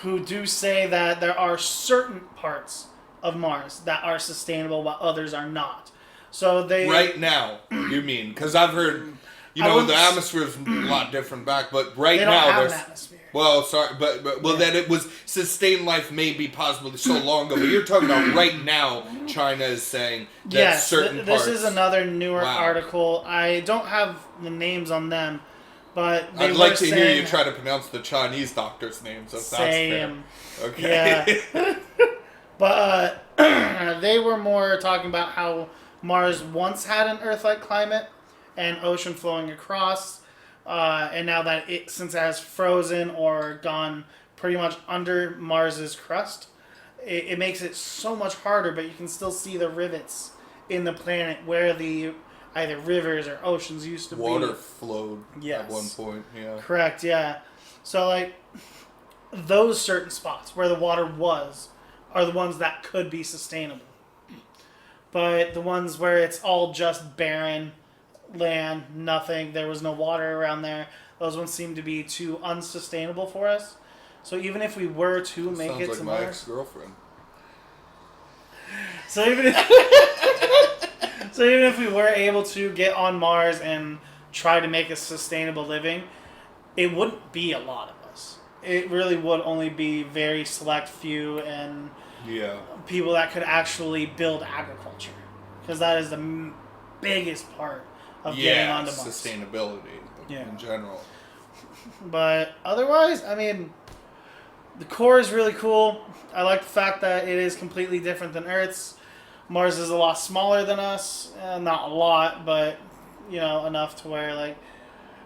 who do say that there are certain parts of Mars that are sustainable while others are not. So they right now, you mean? Because I've heard, the atmosphere is a lot different back, but right they now don't have there's an atmosphere. Well, sorry, but that it was sustained life maybe possibly so long ago. But you're talking about right now. China is saying that certain parts. This is another newer article. I don't have the names on them, but I'd like to hear you try to pronounce the Chinese doctors' names. If that's fair. Okay. Yeah. But they were more talking about how Mars once had an Earth-like climate and ocean flowing across, and now that since it has frozen or gone pretty much under Mars's crust, it makes it so much harder, but you can still see the rivets in the planet where the either rivers or oceans used to be. Water flowed at one point, yeah. Correct, yeah. So, like, those certain spots where the water was are the ones that could be sustainable. But the ones where it's all just barren land, nothing, there was no water around there, those ones seem to be too unsustainable for us. So even if we were to make it to Mars... Sounds like my ex-girlfriend. So even if we were able to get on Mars and try to make a sustainable living, it wouldn't be a lot of us. It really would only be very select few and people that could actually build agriculture. Because that is the biggest part of getting onto Mars. Sustainability in general. But otherwise, I mean, the core is really cool. I like the fact that it is completely different than Earth's. Mars is a lot smaller than us. Not a lot, but, enough to where, like,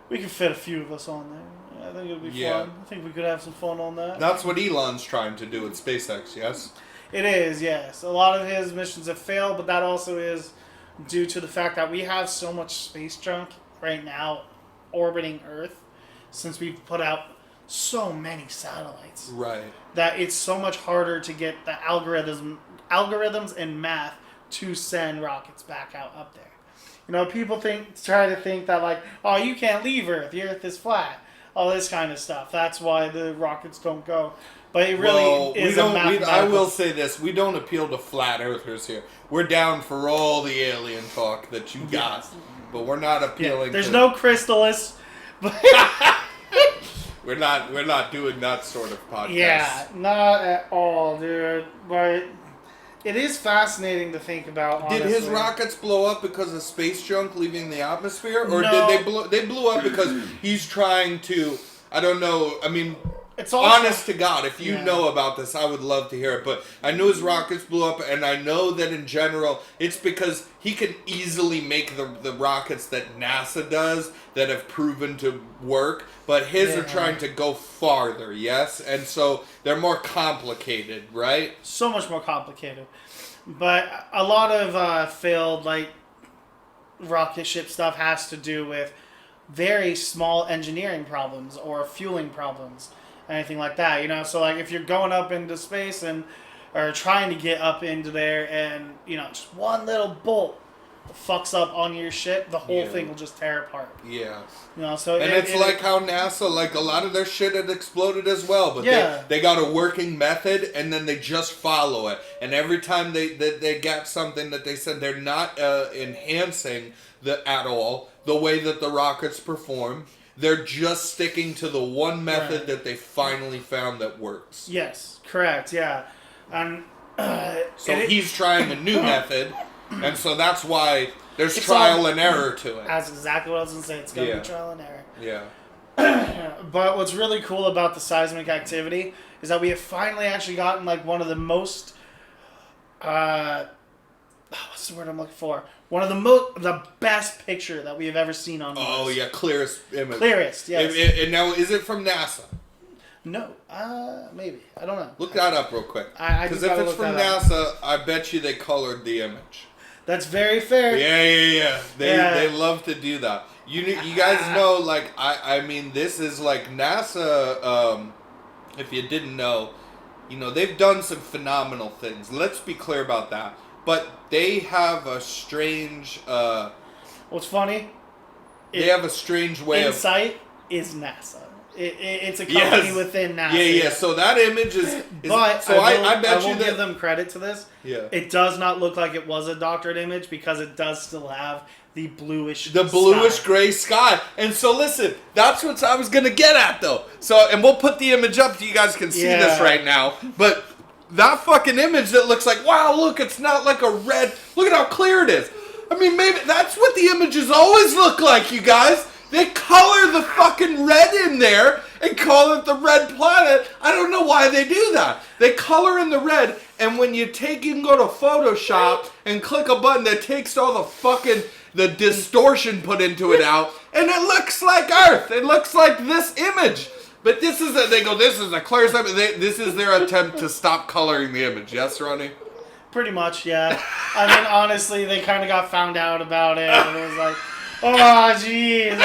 we could fit a few of us on there. I think it would be fun. I think we could have some fun on that. That's what Elon's trying to do with SpaceX, yes? It is, yes. A lot of his missions have failed, but that also is due to the fact that we have so much space junk right now orbiting Earth since we've put out so many satellites. Right. That it's so much harder to get the algorithms and math to send rockets back out up there. You know, people try to think that like, oh, you can't leave Earth. The Earth is flat. All this kind of stuff. That's why the rockets don't go. But it really is a mathematical... I will say this. We don't appeal to flat earthers here. We're down for all the alien talk that you got. Yes. But we're not appealing There's no Crystallis. We're not doing that sort of podcast. Yeah, not at all, dude. But it is fascinating to think about, honestly. Did his rockets blow up because of space junk leaving the atmosphere? Or No. did they blew up because he's trying to... I don't know. I mean... It's also, honest to God, if you know about this, I would love to hear it. But I know his rockets blew up, and I know that in general, it's because he can easily make the rockets that NASA does that have proven to work. But his are trying to go farther, yes? And so they're more complicated, right? So much more complicated. But a lot of failed like rocket ship stuff has to do with very small engineering problems or fueling problems. Anything like that, you know. So like, if you're going up into space or trying to get up into there, and you know, just one little bolt fucks up on your ship, the whole thing will just tear apart. Yeah. You know. So and it's like how NASA, like a lot of their shit had exploded as well, but they got a working method, and then they just follow it. And every time they get something that they said they're not enhancing at all the way that the rockets perform. They're just sticking to the one method that they finally found that works. Yes, correct, yeah. And so he's trying a new method, and so that's why there's trial and error to it. That's exactly what I was going to say. It's going to be trial and error. Yeah. But what's really cool about the seismic activity is that we have finally actually gotten like one of the most... what's the word I'm looking for? One of the best picture that we have ever seen on Mars. Oh yeah, clearest image. Clearest, yes. And now, is it from NASA? No, maybe. I don't know. Look that up real quick. Because if it's from NASA, I bet you they colored the image. That's very fair. Yeah. They love to do that. You guys know, like, I mean, this is like NASA. If you didn't know, you know, they've done some phenomenal things. Let's be clear about that. But they have a strange... What's funny? They have a strange way Insight is NASA. It's a company within NASA. Yeah. So that image is but so I bet I you will give them credit to this. Yeah. It does not look like it was a doctored image because it does still have the bluish gray sky. And so listen, that's what I was gonna get at though. So and we'll put the image up so you guys can see this right now. But that fucking image that looks like, wow, look, it's not like a red. Look at how clear it is. I mean, maybe that's what the images always look like, you guys. They color the fucking red in there and call it the red planet. I don't know why they do that. They color in the red, and when you can go to Photoshop and click a button that takes all the distortion put into it out, and it looks like Earth. It looks like this image. But this is the clearest image. This is their attempt to stop coloring the image. Yes, Ronnie? Pretty much, yeah. I mean, honestly, they kind of got found out about it, and it was like, oh, jeez.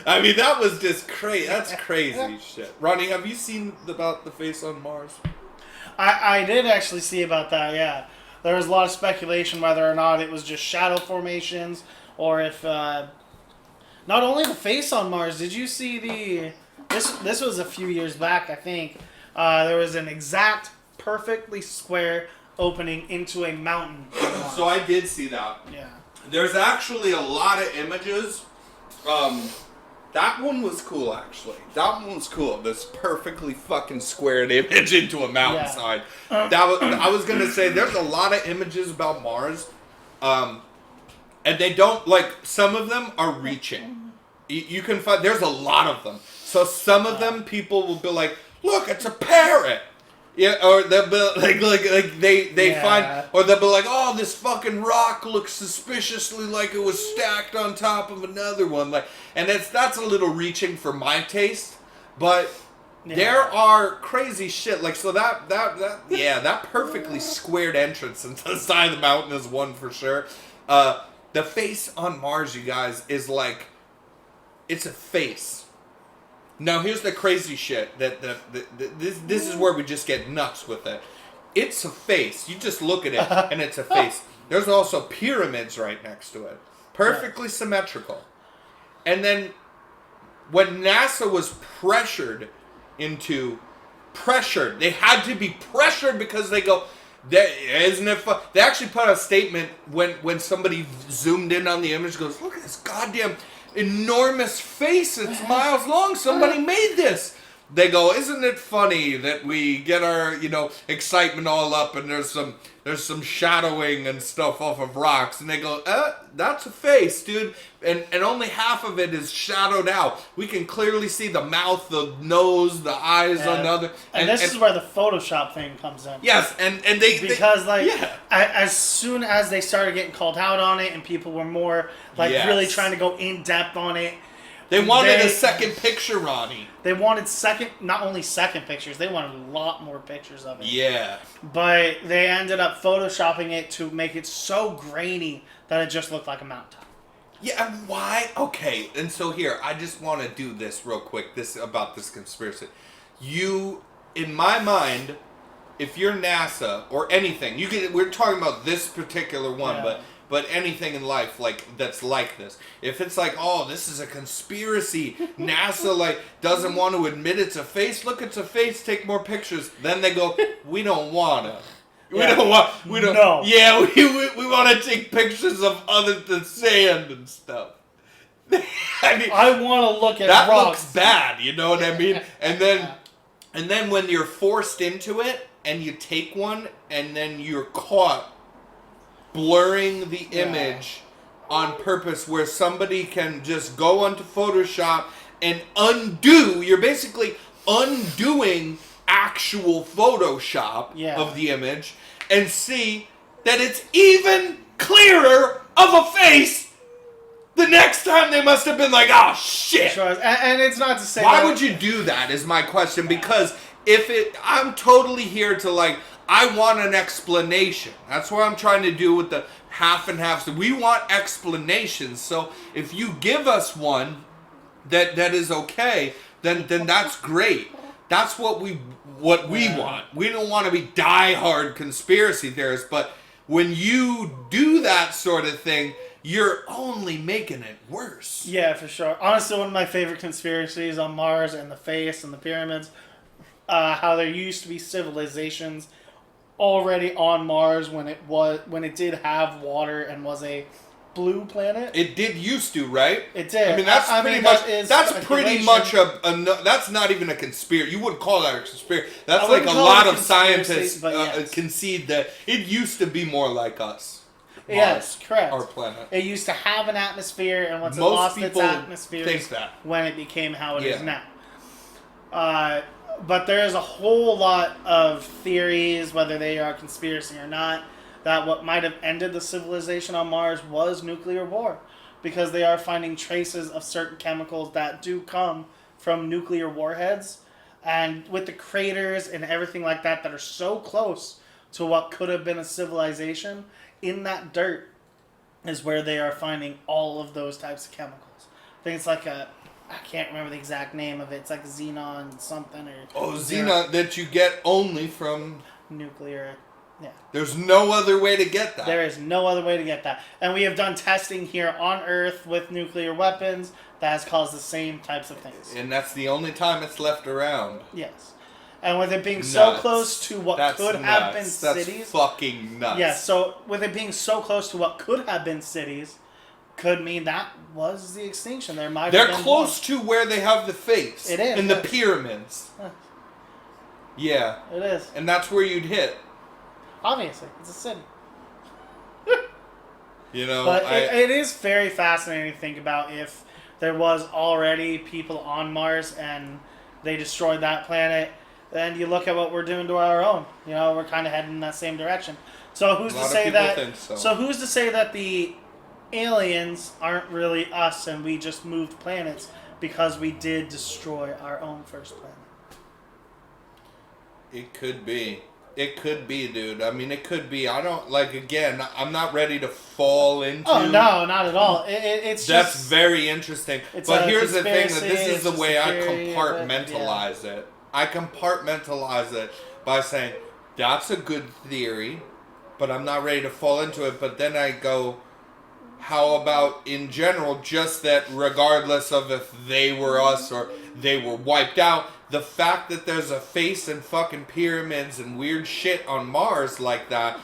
I mean, that was just crazy. That's crazy shit. Ronnie, have you seen about the face on Mars? I did actually see about that, yeah. There was a lot of speculation whether or not it was just shadow formations, or if... not only the face on Mars, did you see This was a few years back, I think. There was an exact, perfectly square opening into a mountain. So I did see that. Yeah. There's actually a lot of images. That one was cool, actually. That one was cool. This perfectly fucking squared image into a mountainside. I was going to say, there's a lot of images about Mars. And they don't, like, some of them are reaching. You can find, there's a lot of them. So some of them, people will be like, look, it's a parrot. Yeah, or they'll be like they find, or they'll be like, oh, this fucking rock looks suspiciously like it was stacked on top of another one. Like, and that's a little reaching for my taste, but there are crazy shit. Like, so that perfectly squared entrance into the side of the mountain is one for sure. The face on Mars, you guys, is like, it's a face. Now here's the crazy shit that this is where we just get nuts with it. It's a face. You just look at it and it's a face. There's also pyramids right next to it, perfectly symmetrical. And then when NASA was pressured, they had to be pressured because they go, isn't it fun? They actually put out a statement when somebody zoomed in on the image, goes, look at this goddamn enormous face. It's miles long. Somebody made this. They go, isn't it funny that we get our, excitement all up and there's some shadowing and stuff off of rocks, and they go, that's a face, dude, and only half of it is shadowed out. We can clearly see the mouth, the nose, the eyes on the other. And this is where the Photoshop thing comes in. Yes, and as soon as they started getting called out on it and people were more really trying to go in depth on it. They wanted a second picture, Ronnie. They wanted not only second pictures, they wanted a lot more pictures of it. Yeah. But they ended up photoshopping it to make it so grainy that it just looked like a mountaintop. Yeah, and why? Okay, and so here, I just want to do this real quick, about this conspiracy. In my mind, if you're NASA or anything, we're talking about this particular one, but anything in life that's like this. If it's like, oh, this is a conspiracy, NASA doesn't want to admit it's a face. Look, it's a face. Take more pictures. Then they go, we don't wanna. We don't. No. Yeah, we want to take pictures of other than sand and stuff. I mean, I want to look at that rocks. looks bad. You know what I mean? And then when you're forced into it and you take one and then you're caught blurring the image on purpose, where somebody can just go onto Photoshop and you're basically undoing actual Photoshop of the image and see that it's even clearer of a face. The next time they must have been like, oh shit. Sure. And it's not to say why would you do that is my question, because I'm totally here to I want an explanation. That's what I'm trying to do with the half and half. So we want explanations. So if you give us one that is okay, then that's great. That's what we want. We don't want to be diehard conspiracy theorists, but when you do that sort of thing, you're only making it worse. Yeah, for sure. Honestly, one of my favorite conspiracies on Mars and the face and the pyramids, how there used to be civilizations already on Mars when it did have water and was a blue planet. It did used to, right? It did. I mean, that's pretty much that's not even a conspiracy. You wouldn't call that a conspiracy. That's a lot of scientists concede that it used to be more like us. Mars, yes, correct. Our planet. It used to have an atmosphere, and once it lost its atmosphere, think that. when it became how it is now. But there is a whole lot of theories, whether they are conspiracy or not, that what might have ended the civilization on Mars was nuclear war, because they are finding traces of certain chemicals that do come from nuclear warheads, and with the craters and everything like that are so close to what could have been a civilization, in that dirt is where they are finding all of those types of chemicals. I think it's I can't remember the exact name of it. It's like xenon something or... Oh, xenon that you get only from... nuclear... Yeah. There's no other way to get that. There is no other way to get that. And we have done testing here on Earth with nuclear weapons that has caused the same types of things. And that's the only time it's left around. Yes. And with it being so close to what could have been cities... That's fucking nuts. Yeah, so with it being so close to what could have been cities, could mean that was the extinction. They're close to where they have the face. It is. In the pyramids. Yeah. It is. And that's where you'd hit. Obviously. It's a city. But it is very fascinating to think about if there was already people on Mars and they destroyed that planet. Then you look at what we're doing to our own. We're kind of heading in that same direction. So who's to say that? So who's to say that the aliens aren't really us and we just moved planets because we did destroy our own first planet? It could be. It could be, dude. I mean, it could be. I don't, like, again, I'm not ready to fall into... Oh, no, not at all. It's That's just... very interesting. It's But a here's the thing, that conspiracy, this is it's the just way a I theory, compartmentalize it. I compartmentalize it by saying, that's a good theory, but I'm not ready to fall into it. But then I go, how about in general, just that regardless of if they were us or they were wiped out, the fact that there's a face and fucking pyramids and weird shit on Mars like that,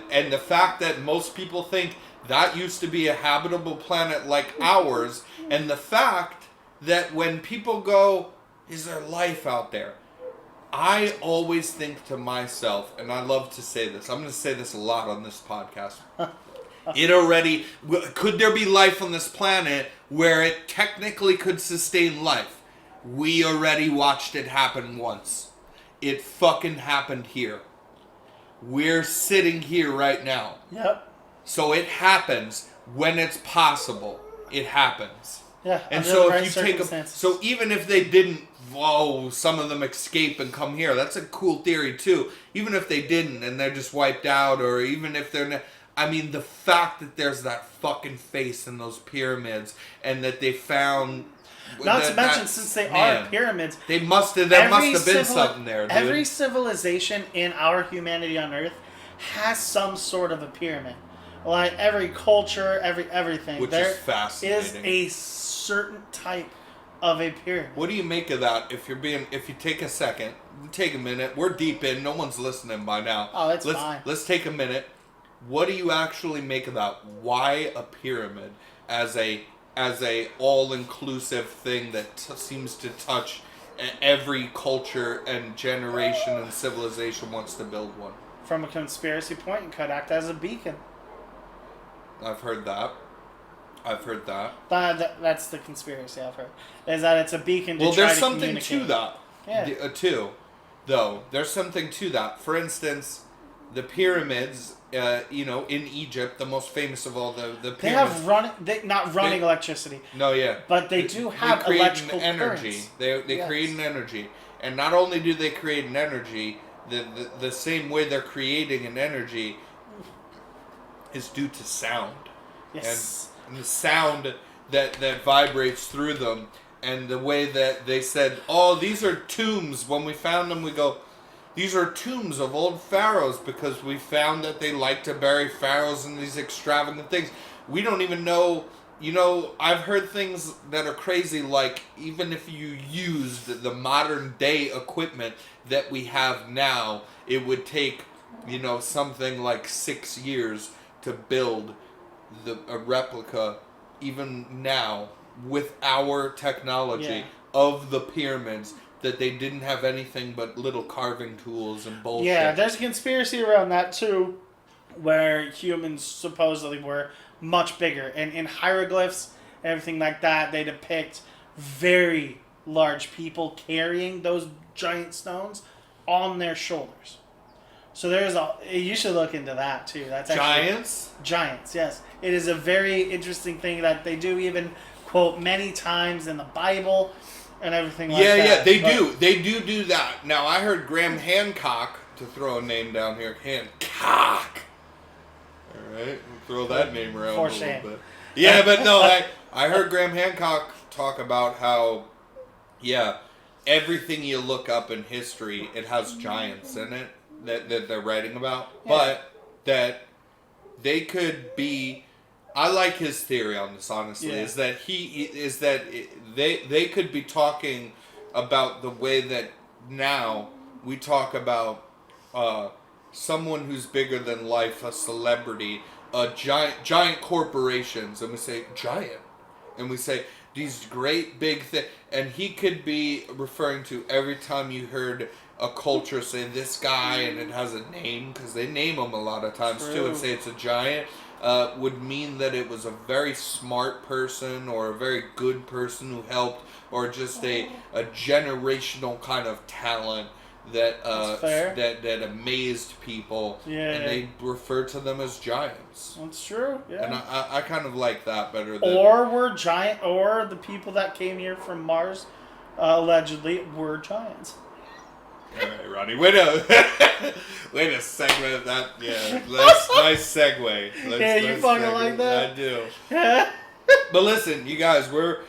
and the fact that most people think that used to be a habitable planet like ours, and the fact that when people go, is there life out there? I always think to myself, and I love to say this, I'm going to say this a lot on this podcast. Could there be life on this planet where it technically could sustain life? We already watched it happen once. It fucking happened here. We're sitting here right now. Yep. So it happens when it's possible. It happens. Yeah. And under so the right if you take circumstances. so even if they didn't, some of them escape and come here. That's a cool theory too. Even if they didn't and they're just wiped out, or even if they're I mean, the fact that there's that fucking face in those pyramids and that they found... Not to mention, since they are pyramids... There must have been something there, dude. Every civilization in our humanity on Earth has some sort of a pyramid. Like, every culture, everything. Which there is fascinating. is a certain type of a pyramid. What do you make of that? If you take a second, take a minute. We're deep in. No one's listening by now. Oh, that's fine. Let's take a minute. What do you actually make of that? Why a pyramid as a all-inclusive thing that seems to touch every culture and generation and civilization wants to build one? From a conspiracy point, it could act as a beacon. I've heard that. That's the conspiracy I've heard. Is that it's a beacon to well, try there's to something to that. Yeah. Too. Though, there's something to that. For instance, the pyramids, in Egypt, the most famous of all the pyramids. They have running electricity. No, yeah. But they do have create electrical an energy. currents. They create an energy. And not only do they create an energy, the same way they're creating an energy is due to sound. Yes. And the sound that vibrates through them, and the way that they said, oh, these are tombs. When we found them, we go, these are tombs of old pharaohs, because we found that they like to bury pharaohs in these extravagant things. We don't even know, I've heard things that are crazy, like even if you used the modern day equipment that we have now, it would take, something like 6 years to build a replica, even now, with our technology of the pyramids, that they didn't have anything but little carving tools and bullshit. Yeah, there's a conspiracy around that too, where humans supposedly were much bigger. And in hieroglyphs, everything like that, they depict very large people carrying those giant stones on their shoulders. So you should look into that too. That's actually, Giants, yes. It is a very interesting thing that they do even quote many times in the Bible and everything like that. Yeah, they do. They do that. Now, I heard Graham Hancock, to throw a name down here, Hancock. All right, we'll throw that name around a little bit. Yeah, but no, I heard Graham Hancock talk about how, everything you look up in history, it has giants in it that they're writing about, but that they could be... I like his theory on this, honestly, is that they could be talking about the way that now we talk about someone who's bigger than life, a celebrity, giant corporations, and we say giant, and we say these great big things, and he could be referring to every time you heard a culture say this guy and it has a name, because they name them a lot of times too, and say it's a giant. Would mean that it was a very smart person or a very good person who helped, or just a generational kind of talent that that amazed people, and they refer to them as giants. That's true. Yeah. And I kind of like that better. Or the people that came here from Mars, allegedly, were giants. All right, Ronnie. Way to segment that. Yeah, nice segue. Yeah, you fucking like that? I do. But listen, you guys, we're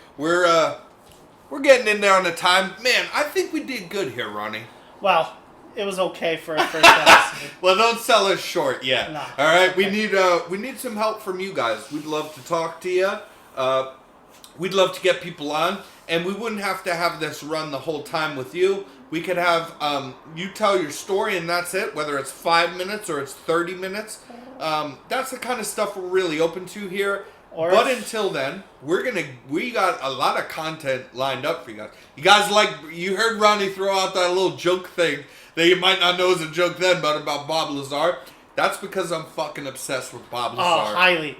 getting in there on the time. Man, I think we did good here, Ronnie. Well, it was okay for a first episode. Well, don't sell us short yet. No. All right, we need some help from you guys. We'd love to talk to you. We'd love to get people on, and we wouldn't have to have this run the whole time with you. We could have you tell your story, and that's it. Whether it's 5 minutes or it's 30 minutes, that's the kind of stuff we're really open to here. But until then, we got a lot of content lined up for you guys. You heard Ronnie throw out that little joke thing that you might not know is a joke then, but about Bob Lazar. That's because I'm fucking obsessed with Bob Lazar. Oh, highly.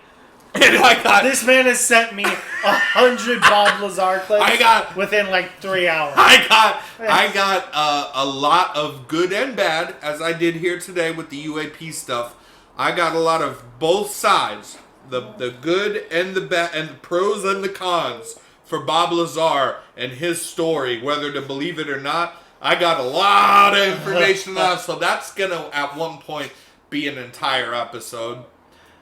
And this man has sent me 100 Bob Lazar clips within like 3 hours. I got a lot of good and bad, as I did here today with the UAP stuff. I got a lot of both sides. The good and the bad, and the pros and the cons for Bob Lazar and his story, whether to believe it or not. I got a lot of information on that, so that's gonna at one point be an entire episode.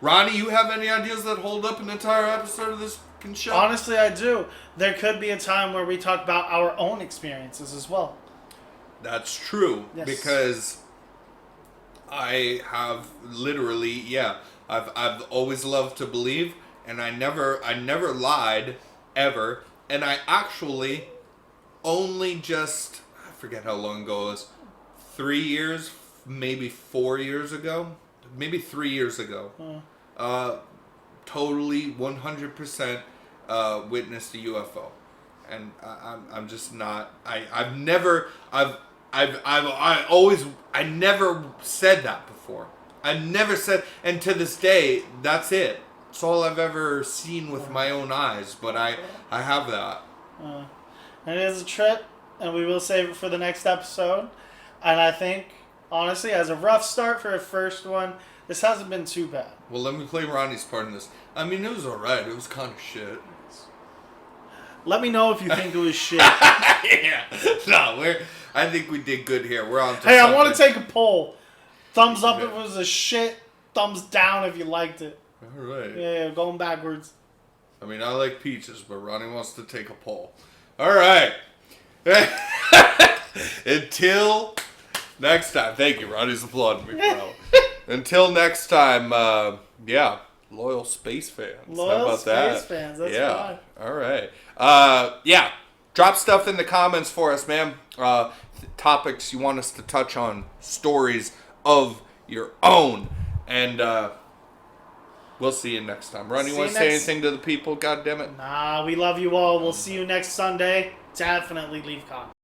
Ronnie, you have any ideas that hold up an entire episode of this show? Honestly, I do. There could be a time where we talk about our own experiences as well. That's true, yes. Because I have literally, I've always loved to believe, and I never lied ever, and I actually only just, I forget how long ago it was, 3 years, maybe 4 years ago, maybe 3 years ago, totally 100% witnessed a UFO, and I'm just not, I never said that before. I never said, and to this day, that's it. It's all I've ever seen with my own eyes, but I have that. It is a trip, and we will save it for the next episode. And I think, honestly, as a rough start for a first one, this hasn't been too bad. Well, let me play Ronnie's part in this. I mean, it was alright. It was kind of shit. Let me know if you think it was shit. Yeah. No, I think we did good here. We're on to Hey, something. I want to take a poll. Thumbs up if it was a shit. Thumbs down if you liked it. Alright. Yeah, going backwards. I mean, I like peaches, but Ronnie wants to take a poll. Alright. Until next time. Thank you, Ronnie's applauding me, bro. Until next time, loyal space fans. Loyal How about space fans, that's fine. Alright. Drop stuff in the comments for us, man. Topics you want us to touch on. Stories of your own. And we'll see you next time. Ronnie, you want to say anything to the people? God damn it. Nah, we love you all. We'll see you next Sunday. Definitely leave comments.